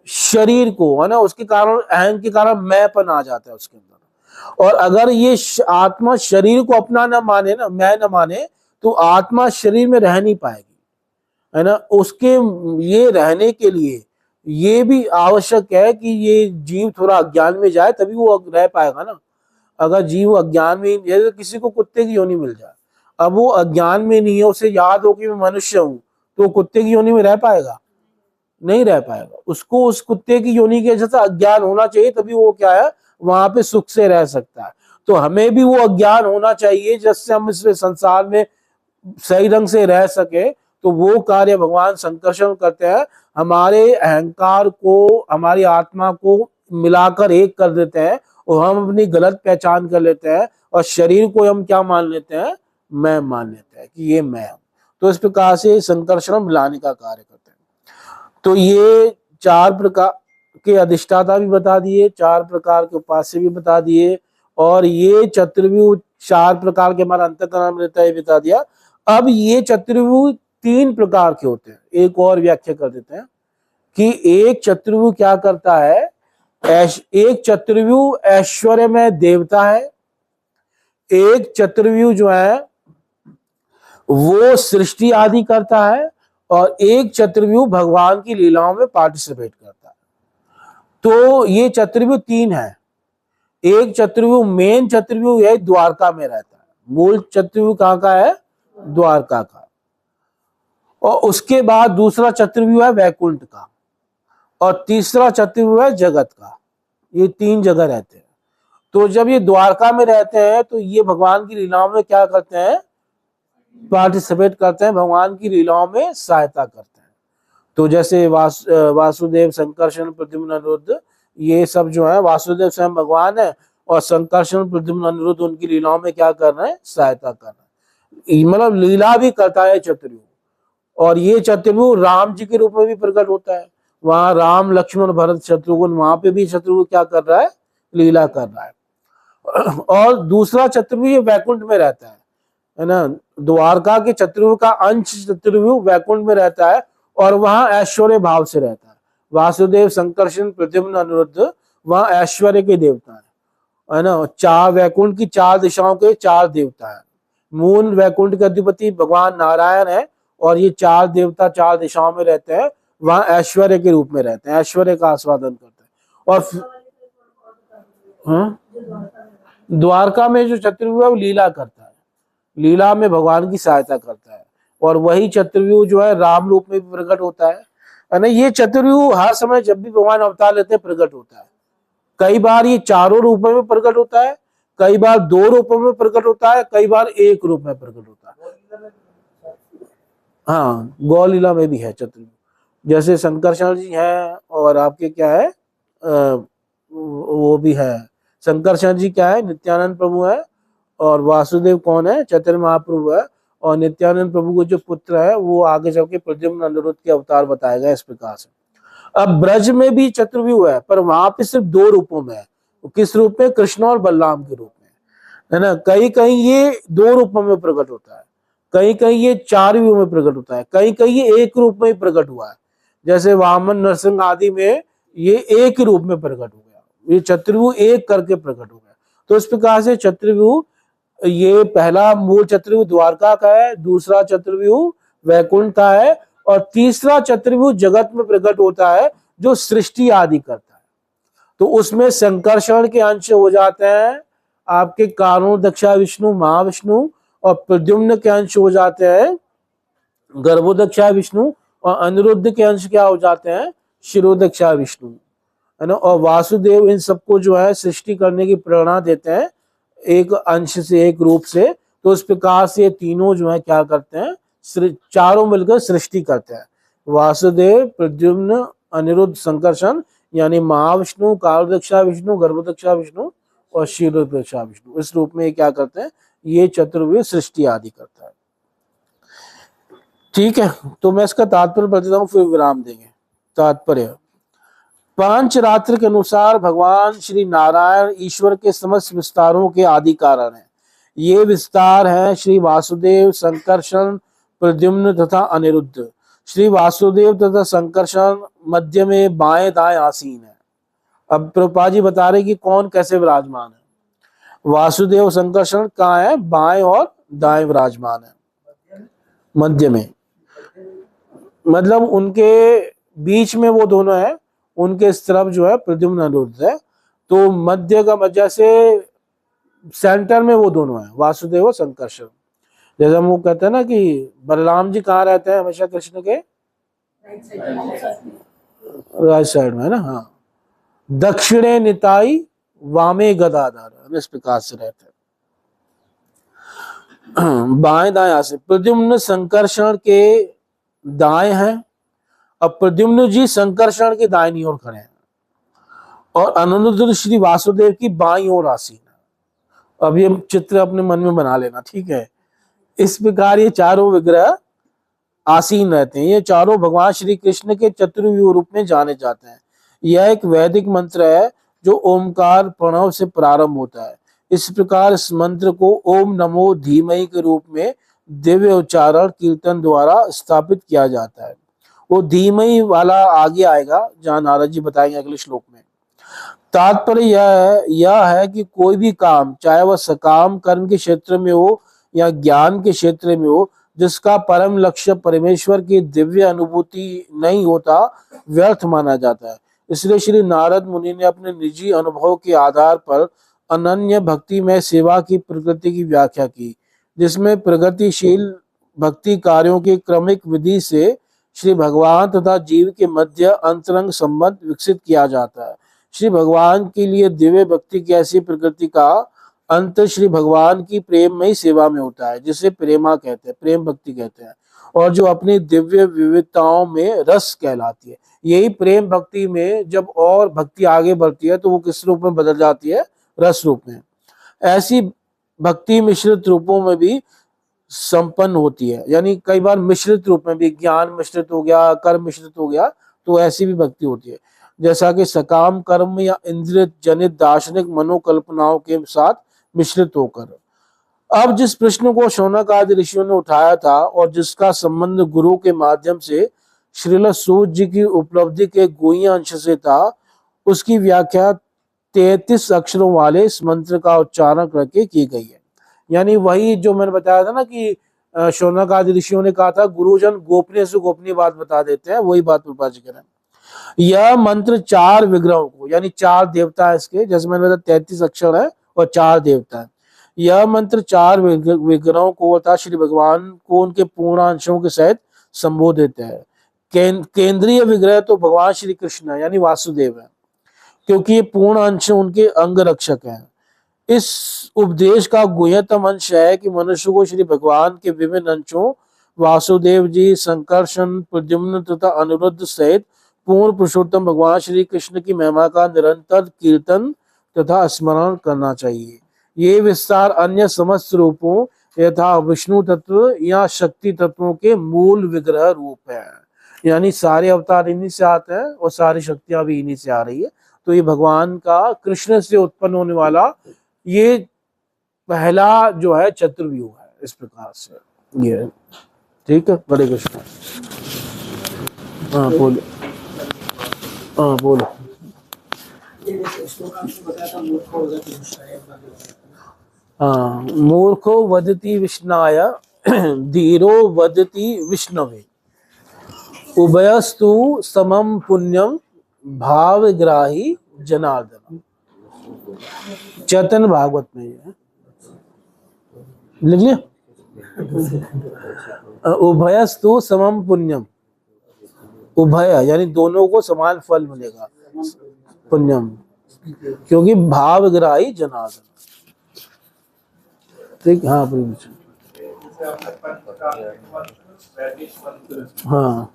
A: शरीर को, है ना, उसके कारण अहं के कारण मैंपन आ जाता है उसके अंदर। और अगर ये आत्मा शरीर को अपना ना माने ना, मैं ना माने, तो आत्मा शरीर में रह नहीं पाएगी, है ना। उसके ये रहने के लिए ये भी आवश्यक है कि ये जीव थोड़ा अज्ञान में जाए, तभी वो रह पाएगा ना। अगर जीव अज्ञान में, जैसे किसी को कुत्ते की योनि मिल जाए, अब वो अज्ञान में नहीं है, उसे याद हो कि मैं मनुष्य हूं, तो कुत्ते की योनि में रह पाएगा, नहीं रह पाएगा। उसको उस कुत्ते की योनि के जैसा अज्ञान होना चाहिए, तभी वो क्या है, वहां पे सुख से रह सकता है। तो हमें भी वो अज्ञान होना चाहिए जिससे हम इस संसार में सही ढंग से रह सके। तो वो कार्य भगवान संकर्षण करते हैं, हमारे अहंकार को, हमारी आत्मा को मिलाकर एक कर देते हैं, और हम अपनी गलत पहचान कर लेते हैं, और शरीर को हम क्या मान लेते हैं, मैं मान लेते हैं कि ये मैं हूं। तो इस प्रकार से संकर्षण मिलाने का कार्य करते हैं। तो ये 4 प्रकार के अधिष्ठाता भी बता दिए, 4 प्रकार के उपास्य भी बता दिए, और ये चतुर्व्यूह 4 प्रकार के हमारा अंतःकरण में रहता है बता दिया। अब ये चतुर्व्यूह 3 प्रकार के होते हैं। एक और व्याख्या कर देते हैं कि एक चतुर्व्यूह क्या करता है, एक चतुर्व्यूह ऐश्वर्य में देवता है, एक चतुर्व्यूह जो है वो सृष्टि आदि करता है, और एक चतुर्व्यूह भगवान की लीलाओं में पार्टिसिपेट करता है। तो ये चतुर्व्यूह 3 है। एक चतुर्व्यूह, मेन चतुर्व्यूह है द्वारका में रहता है, मूल चतुर्व्यूह कहाँ का है, द्वारका का। और उसके बाद दूसरा चतुर्व्यूह है वैकुंठ का, और तीसरा चतुर्व्यूह है जगत का। ये 3 जगह रहते हैं। तो जब ये द्वारका में रहते हैं तो ये भगवान की लीलाओं में क्या करते हैं, पार्टिसिपेट करते हैं, भगवान की लीलाओं में सहायता करते हैं। तो जैसे वासुदेव, संकर्षण, प्रद्युम्न, अनिरुद्ध, ये सब जो है, वासुदेव स्वयं भगवान है, और संकर्षण, प्रद्युम्न, अनिरुद्ध उनकी लीलाओं में क्या कर रहे हैं, सहायता कर रहे हैं, मतलब लीला भी करता है चतुर्व्यूह। और ये चतुर्व्यूह राम जी के रूप में भी प्रकट होता है। वहां राम, लक्ष्मण, भरत, शत्रुघ्न, वहां पे भी चतुर्व्यूह क्या कर रहा है, लीला कर रहा है। और दूसरा चतुर्व्यूह वैकुंठ में रहता है ना। द्वारका के चतुर्व्यूह का अंश चतुर्व्यूह वैकुंठ में रहता है, और वहां ऐश्वर्य भाव से रहता है। वासुदेव, संकर्षण, प्रद्युम्न, अनिरुद्ध वहां ऐश्वर्य के देवता है ना। 4 वैकुंठ की 4 दिशाओं के 4 देवता है। मूल वैकुंठ के अधिपति भगवान नारायण है, और ये 4 देवता 4 दिशाओं में रहते हैं, वहां ऐश्वर्य के रूप में रहते हैं, ऐश्वर्य का आस्वादन करते हैं। और द्वारका में जो चतुर्व्यूह है वो लीला करता है, लीला में भगवान की सहायता करता है। और वही चतुर्व्यूह जो है राम रूप में भी प्रकट होता है ना। ये चतुर्व्यूह हर समय जब भी भगवान अवतार लेते हैं प्रकट होता है। कई बार ये 4 रूपों में प्रकट होता है, कई बार 2 रूपों में प्रकट होता है, कई बार 1 रूप में प्रकट होता है। हाँ, गौ लीला में भी है चतुर्व्यूह। जैसे शंकरषण जी हैं, और आपके क्या है वो भी है। संकर्षण जी क्या है? नित्यानंद प्रभु है। और वासुदेव कौन है? चैतन्य महाप्रभु है। और नित्यानंद प्रभु को जो पुत्र है वो आगे चल के प्रद्युम्न अनिरुद्ध के अवतार बताएगा इस प्रकार से। अब ब्रज में भी चतुर्व्यूह है, पर वहां पे सिर्फ 2 रूपों में है। किस रूप में? कृष्ण और बलराम के रूप में, है ना। कहीं कहीं ये 2 रूपों में प्रकट होता है, कहीं कहीं ये 4 व्यूह में प्रकट होता है, कहीं कहीं ये 1 रूप में ही प्रकट हुआ है। जैसे वामन, नरसिंह आदि में ये 1 रूप में प्रकट हो गया, ये चतुर्व्यूह 1 करके प्रकट हो गया। तो इस प्रकार से चतुर्व्यूह, ये पहला मूल चतुर्व्यूह द्वारका का है, दूसरा चतुर्व्यूह वैकुंठ का है, और तीसरा चतुर्व्यूह जगत में प्रकट होता है जो सृष्टि आदि करता है। तो उसमें संकर्षण के अंश हो जाते हैं आपके कारणों दक्षा विष्णु, महाविष्णु, और प्रद्युम्न के अंश हो जाते हैं गर्भोदक्षा विष्णु, और अनिरुद्ध के अंश क्या हो जाते हैं? शिरोदक्षा विष्णु, है ना। और वासुदेव इन सबको जो है सृष्टि करने की प्रेरणा देते हैं एक अंश से, एक रूप से। तो इस प्रकार से तीनों जो है क्या करते हैं? चारों मिलकर सृष्टि करते हैं। वासुदेव, प्रद्युम्न, अनिरुद्ध, संकर्षण, यानी महाविष्णु, कालदक्षा विष्णु, गर्भदक्षा विष्णु और शिरोदक्षा विष्णु, इस रूप में क्या करते हैं? ये चतुर्व्यूह सृष्टि आदि करता है। ठीक है, तो मैं इसका तात्पर्य बता देता हूँ, फिर विराम देंगे। तात्पर्य: पांचरात्र के अनुसार भगवान श्री नारायण ईश्वर के समस्त विस्तारों के आदि कारण हैं। ये विस्तार हैं श्री वासुदेव, संकर्षण, प्रद्युम्न तथा अनिरुद्ध। श्री वासुदेव तथा संकर्षण मध्य में बाएं दाएं आसीन है। अब प्रभुपाद जी बता रहे कि कौन कैसे विराजमान है। वासुदेव, संकर्षण कहाँ है? बाएं और दाएं विराजमान है, मध्य में, मतलब उनके बीच में वो दोनों है, उनके इस तरफ जो है प्रद्युम्न अनिरुद्ध है। तो मध्य का मध्य से सेंटर में वो दोनों है, वासुदेव और संकर्षण। जैसे हम वो कहते हैं ना कि बलराम जी कहाँ रहते हैं हमेशा? कृष्ण के राइट साइड में, है ना। हाँ, दक्षिणे निताई वामे गदाधर, इस प्रकार से रहते हैं। बाएं दाएं से प्रद्युम्न संकर्षण के दाएं हैं, अब प्रद्युम्न जी संकर्षण के दाहिनी ओर खड़े हैं, और अनिरुद्ध श्री वासुदेव की बाईं ओर आसीन है। अब ये चित्र अपने मन में बना लेना, ठीक है। इस प्रकार ये चारों विग्रह आसीन रहते हैं। ये चारों भगवान श्री कृष्ण के चतुर्व्यूह रूप में जाने जाते हैं। यह एक वैदिक मंत्र है जो ओमकार प्रणव से प्रारंभ होता है। इस प्रकार इस मंत्र को ओम नमो धीमहि के रूप में दिव्य उच्चारण कीर्तन द्वारा स्थापित किया जाता है। वो धीमहि वाला आगे आएगा, जहां नारद जी बताएंगे अगले श्लोक में। तात्पर्य यह है कि कोई भी काम, चाहे वह सकाम कर्म के क्षेत्र में हो या ज्ञान के क्षेत्र में हो, जिसका परम लक्ष्य परमेश्वर की दिव्य अनुभूति नहीं होता, व्यर्थ माना जाता है। इसलिए श्री नारद मुनि ने अपने निजी अनुभव के आधार पर अनन्य भक्ति में सेवा की प्रकृति की व्याख्या की, जिसमें प्रगतिशील भक्ति कार्यों की क्रमिक विधि से श्री भगवान तथा जीव के मध्य अंतरंग संबंध विकसित किया जाता है। श्री भगवान के लिए दिव्य भक्ति की ऐसी प्रकृति का अंत श्री भगवान की प्रेममयी सेवा में होता है, जिसे प्रेमा कहते हैं, प्रेम भक्ति कहते हैं, और जो अपनी दिव्य विविधताओं में रस कहलाती है। यही प्रेम भक्ति में जब और भक्ति आगे बढ़ती है तो वो किस रूप में बदल जाती है? रस रूप में। ऐसी भक्ति मिश्रित रूपों में भी संपन्न होती है, यानी कई बार मिश्रित रूप में भी, ज्ञान मिश्रित हो गया, कर्म मिश्रित हो गया, तो ऐसी भी भक्ति होती है। जैसा कि सकाम कर्म या इंद्रिय जनित दार्शनिक मनोकल्पनाओं के साथ मिश्रित होकर। अब जिस प्रश्न को शौनक आदि ऋषियों ने उठाया था और जिसका संबंध गुरु के माध्यम से श्रील सूत जी की उपलब्धि के गुह्य अंश से था, उसकी व्याख्या 33 अक्षरों वाले इस मंत्र का उच्चारण करके की गई है। यानी वही जो मैंने बताया था ना कि शौनक आदि ऋषियों ने कहा था गुरुजन गोपनीय से गोपनीय बात बता देते हैं, वही बात प्रभुपाद जी कह रहे हैं। यह मंत्र 4 विग्रहों को, यानी 4 देवता है इसके, जैसे मैंने बताया 33 अक्षर है और 4 देवता है। यह मंत्र 4 विग्रहों को अर्थात श्री भगवान को उनके पूर्ण अंशों के सहित संबोधित है। केंद्रीय विग्रह तो भगवान श्री कृष्ण है, यानी वासुदेव है, क्योंकि ये पूर्ण अंश उनके अंग रक्षक हैं। इस उपदेश का गुह्यतम अंश है कि मनुष्य को श्री भगवान के विभिन्न अंशों वासुदेव जी, संकर्षण, प्रद्युम्न तथा अनिरुद्ध सहित पूर्ण पुरुषोत्तम भगवान श्री कृष्ण की महिमा का निरंतर कीर्तन तथा स्मरण करना चाहिए। ये विस्तार अन्य समस्त रूपों यथा विष्णु तत्व या शक्ति तत्वों के मूल विग्रह रूप है। यानी सारे अवतार इन्हीं से आते हैं और सारी शक्तियां भी इन्हीं से आ रही है। तो ये भगवान का कृष्ण से उत्पन्न होने वाला ये पहला जो है चतुर्व्यूह है, इस प्रकार से ये। ठीक है, हरे कृष्ण। हाँ बोलो, हाँ बोलो। हाँ, मूर्खो वदति विष्णाय धीरो वदति विष्णवे उभयस्तु समम पुण्यम भावग्राही जनार्दन। चैतन्य भागवत में है, लिख लिया। उभयस्तु समम पुण्यम, उभय यानी दोनों को समान फल मिलेगा, पुण्यम, क्योंकि भावग्राही जनार्दन। ठीक, हाँ हाँ,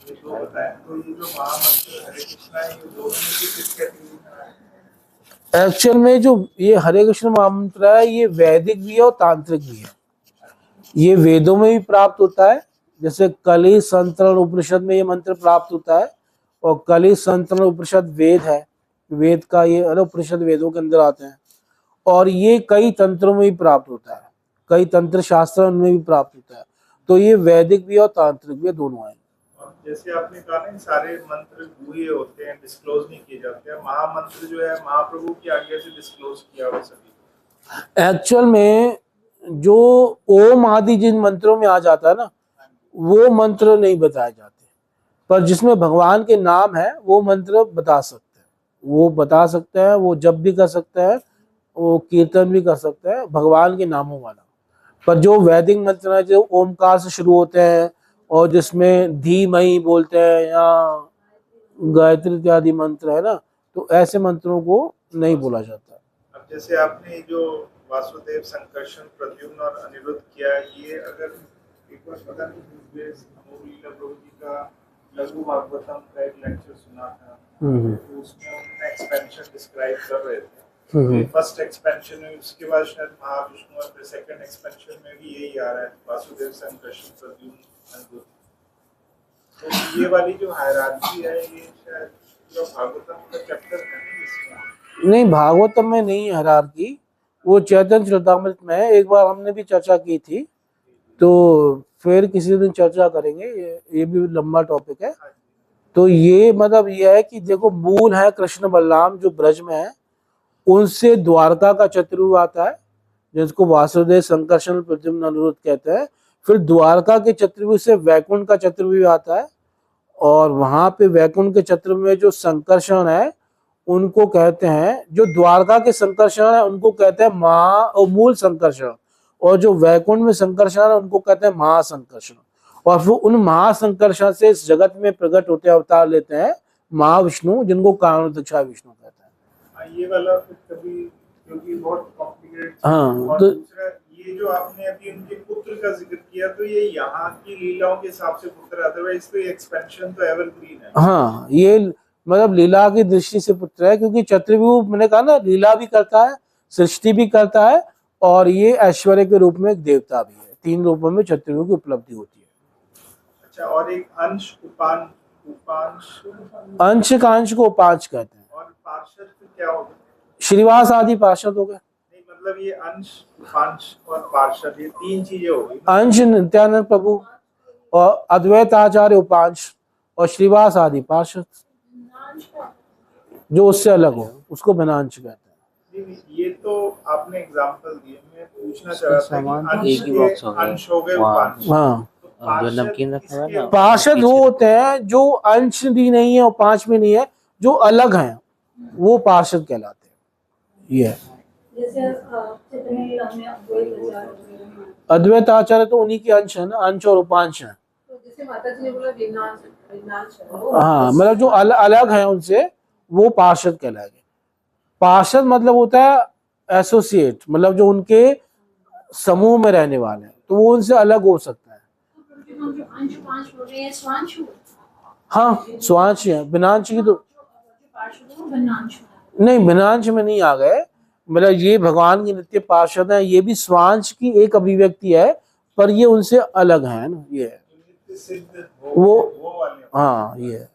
A: एक्चुअल में जो ये हरे कृष्ण महामंत्र है ये वैदिक भी है और तांत्रिक भी है। ये वेदों में भी प्राप्त होता है, जैसे कली संतरण उपनिषद में ये मंत्र प्राप्त होता है, और कली संतरण उपनिषद वेद है, वेद का ये उपनिषद वेदों के अंदर आते हैं, और ये कई तंत्रों में भी प्राप्त होता है, कई तंत्र शास्त्र उनमें भी प्राप्त होता है। तो ये वैदिक भी और तांत्रिक भी दोनों हैं।
B: जैसे आपने कहा ना सारे मंत्र गुह्य होते हैं, डिस्क्लोज नहीं किए जाते हैं, महामंत्र जो है महाप्रभु की आज्ञा से डिस्क्लोज किया हुआ सभी।
A: एक्चुअल में जो ओम आदि जिन मंत्रों में आ जाता है ना, वो मंत्र नहीं बताए जाते, पर जिसमें भगवान के नाम है वो मंत्र बता सकते हैं, वो बता सकते हैं, वो जप भी कर सकते हैं, वो कीर्तन भी कर सकते हैं भगवान के नामों वाला। पर जो वैदिक मंत्र है जो ओमकार से शुरू होते हैं और जिसमें धीमहि बोलते हैं या गायत्री इत्यादि मंत्र है ना, तो ऐसे मंत्रों को नहीं बोला जाता।
B: अब जैसे आपने जो वासुदेव, संकर्षण, प्रद्युम्न और अनिरुद्ध किया, ये अगर एक बार पता नहीं प्रभु जी का लघु भागवतम का एक लेक्चर सुना था, तो उसमें उन्होंने एक्सपेंशन डिस्क्राइब कर रहे थे। फर्स्ट एक्सपेंशन में, उसके बाद शायद महाविष्णु, और फिर सेकंड एक्सपेंशन में भी यही आ रहा है, वासुदेव, संकर्षण, प्रद्युम्न, अनिरुद्ध। तो ये वाली जो हायरार्की है ये शायद जो भागवतम का चैप्टर है
A: नहीं, भागवतम में नहीं हायरार्की, वो चैतन्य चरितामृत में है। एक बार हमने भी चर्चा की थी, तो फिर किसी दिन चर्चा करेंगे, ये भी लंबा टॉपिक है। तो ये मतलब ये है कि देखो मूल है कृष्ण बलराम जो ब्रज में है, उनसे द्वारका का चतुर्व्यूह आता है जिसको वासुदेव, संकर्षण, प्रद्युम्न, अनिरुद्ध कहते हैं। फिर द्वारका के चतुर्व्यूह से वैकुंठ का चतुर्व्यूह आता है, और वहां पे वैकुंठ के चतुर्व्यूह में जो संकर्षण है उनको कहते हैं, जो द्वारका के संकर्षण है उनको कहते हैं महा और मूल संकर्षण, और जो वैकुंठ में संकर्षण है उनको कहते हैं महासंकर्षण। और फिर उन महासंकर्षण से इस जगत में प्रकट होते अवतार लेते हैं महाविष्णु, जिनको कारणोदक्षाय विष्णु कहते हैं।
B: ये वाला कभी क्योंकि बहुत कॉम्प्लिकेटेड।
A: हाँ,
B: और
A: तो
B: दूसरा ये जो आपने अभी उनके पुत्र का जिक्र किया, तो ये यहाँ की लीलाओं के हिसाब से पुत्र, अदरवाइज तो ये एक्सपेंशन तो एवरग्रीन है।
A: हाँ, ये मतलब लीला की दृष्टि से पुत्र है, क्योंकि चतुर्व्यूह मैंने कहा ना, लीला भी करता है, सृष्टि भी करता है, और ये ऐश्वर्य के रूप में एक देवता भी है। 3 रूपों में चतुर्व्यूह की उपलब्धि होती है।
B: अच्छा, और एक अंश, उपांश,
A: अंश का अंश को उपांश कहते हैं।
B: और पार्षद क्या होगा?
A: श्रीवास आदि पार्षद हो गए।
B: नहीं, मतलब ये अंश, उपांश और पार्षद, ये 3 चीजें हो गई।
A: अंश नित्यानंद प्रभु, और अद्वैत आचार्य उपांश, और श्रीवास आदि पार्षद, जो उससे अलग हो उसको बिनांश कहते हैं।
B: ये तो आपने एग्जांपल दिए, मैं पूछना चाह रहा था कि अंश हो गए उपांश।
A: हाँ,
B: जो नमकीन रखा हुआ है ना,
A: पार्षद वो होते हैं जो अंश भी नहीं है और पांच भी नहीं है, जो अलग हैं, वो पार्षद कहलाते हैं। ये
E: जैसे कितने हमें
A: अद्वैत आचार्य तो उन्हीं के अंश है ना, अंश और उपांश है।
D: तो जैसे माता जी ने बोला विनाश है,
A: हाँ, मतलब जो अलग है उनसे, वो पार्षद कहलाएंगे। पार्षद मतलब होता है एसोसिएट, मतलब जो उनके समूह में रहने वाले हैं, तो वो उनसे अलग हो सकता है। हाँ स्वांश है, भिन्नांश की तो नहीं, भिन्नांश में नहीं आ गए। मतलब ये भगवान के नित्य पार्षद हैं, ये भी स्वांश की एक अभिव्यक्ति है, पर ये उनसे अलग है ना, ये है
B: नित्य सिद्ध
A: वो
B: वाले।
A: हाँ ये है।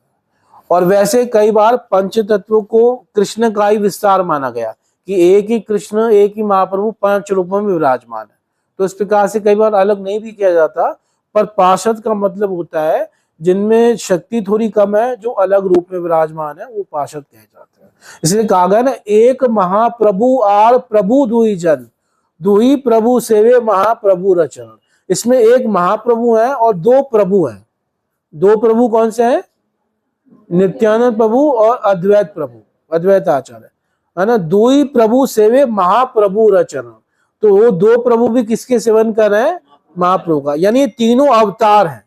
A: और वैसे कई बार पंच तत्वों को कृष्ण का ही विस्तार माना गया कि एक ही कृष्ण, एक ही महाप्रभु पांच रूपों में विराजमान है, तो इस प्रकार से कई बार अलग नहीं भी किया जाता। पर पार्षद का मतलब होता है जिनमें शक्ति थोड़ी कम है, जो अलग रूप में विराजमान है, वो पार्षद कहे जाते हैं। इसलिए कहा गया ना, एक महाप्रभु आर प्रभु दुई जन, दुई प्रभु सेवे महाप्रभु रचन। इसमें एक महाप्रभु है और दो प्रभु हैं। दो प्रभु कौन से हैं? नित्यानंद प्रभु और अद्वैत प्रभु, अद्वैत आचार्य है ना। दुई प्रभु सेवे महाप्रभु रचन, तो वो दो प्रभु भी किसके सेवन कर रहे हैं? महाप्रभु का। यानी ये तीनों अवतार हैं,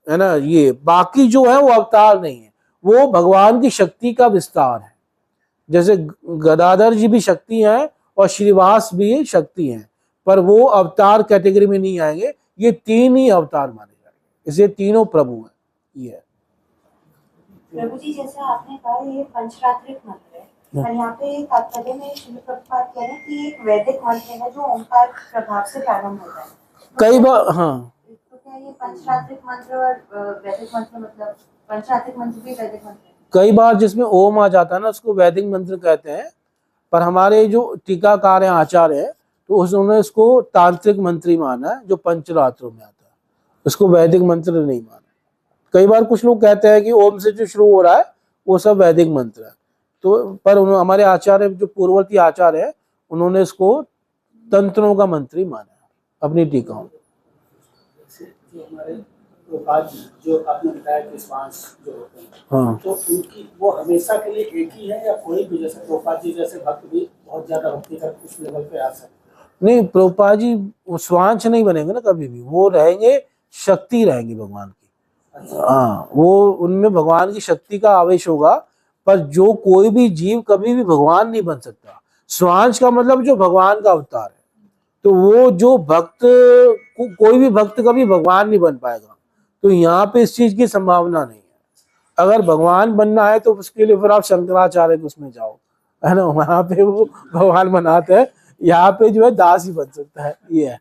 A: है ना। ये बाकी जो है वो अवतार नहीं है, वो भगवान की शक्ति का विस्तार है। जैसे गदाधर जी भी शक्ति हैं और श्रीवास भी शक्ति हैं, पर वो अवतार कैटेगरी में नहीं आएंगे। ये तीन ही अवतार माने जाएंगे, इसलिए तीनों प्रभु हैं। ये
C: प्रभु जी, जैसे आपने कहा ये पंचरात्रिक मंत्र है, और यहाँ पे तात्पर्य में श्रील प्रभुपाद कह रहे हैं कि एक वैदिक मंत्र है जो ओंकार प्रभाव से प्रारंभ होता है।
A: कई बार हाँ,
C: तो क्या ये पंचरात्रिक मंत्र और वैदिक मंत्र, मतलब पंचरात्रिक मंत्र भी वैदिक मंत्र है?
A: कई बार जिसमें ओम आ जाता है ना, उसको वैदिक मंत्र कहते हैं। पर हमारे जो टीकाकार हैं, आचार्य हैं, तो उन्होंने इसको तांत्रिक मंत्र ही माना है, जो पंचरात्रों में आता है, उसको वैदिक मंत्र नहीं माना। कई बार कुछ लोग कहते हैं कि ओम से जो शुरू हो रहा है वो सब वैदिक मंत्र है, तो पर हमारे आचार्य जो पूर्ववर्ती आचार्य है, उन्होंने इसको तंत्रों का मंत्र ही माना है अपनी टीकाओं में।
F: जो हमारे प्रभुपाद जो आपने बताया कि श्वास जो होते हैं,
A: हाँ,
F: तो उनकी वो हमेशा के लिए एक ही है, या कोई भी, जैसे प्रभुपाद जी जैसे भक्त भी बहुत ज्यादा भक्ति कर उस लेवल पे आ सकते?
A: नहीं, प्रभुपाद जी वो स्वांश नहीं बनेंगे ना कभी भी, वो रहेंगे शक्ति, रहेंगी भगवान की। हाँ, वो उनमें भगवान की शक्ति का आवेश होगा, पर जो कोई भी जीव कभी भी भगवान नहीं बन सकता। स्वांश का मतलब जो भगवान का अवतार है, तो वो जो भक्त कोई भी भक्त कभी भगवान नहीं बन पाएगा। तो यहाँ पे इस चीज की संभावना नहीं है। अगर भगवान बनना है तो उसके लिए फिर आप शंकराचार्य के उसमें जाओ, है ना, वहां पे वो भगवान बनाते हैं। यहाँ पे जो है दास ही बन सकता है, ये है।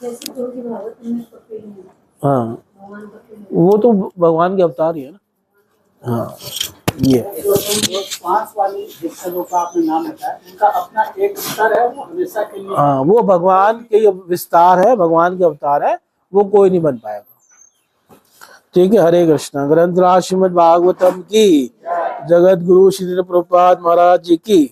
E: जैसे देवी भागवत में कपिल है,
A: हाँ,
E: भगवान कपिल है,
A: वो तो भगवान के अवतार ही है ना। हाँ, ये
F: जो श्वास वाली जिसका का आपने नाम बताया, उनका अपना एक स्तर है, वो हमेशा के लिए।
A: हाँ, वो भगवान के विस्तार है, भगवान के अवतार है, वो कोई नहीं बन पाएगा। ठीक है, हरे कृष्णा। ग्रंथराज श्रीमद् भागवतम की, जगत गुरु श्री प्रभुपाद महाराज जी की।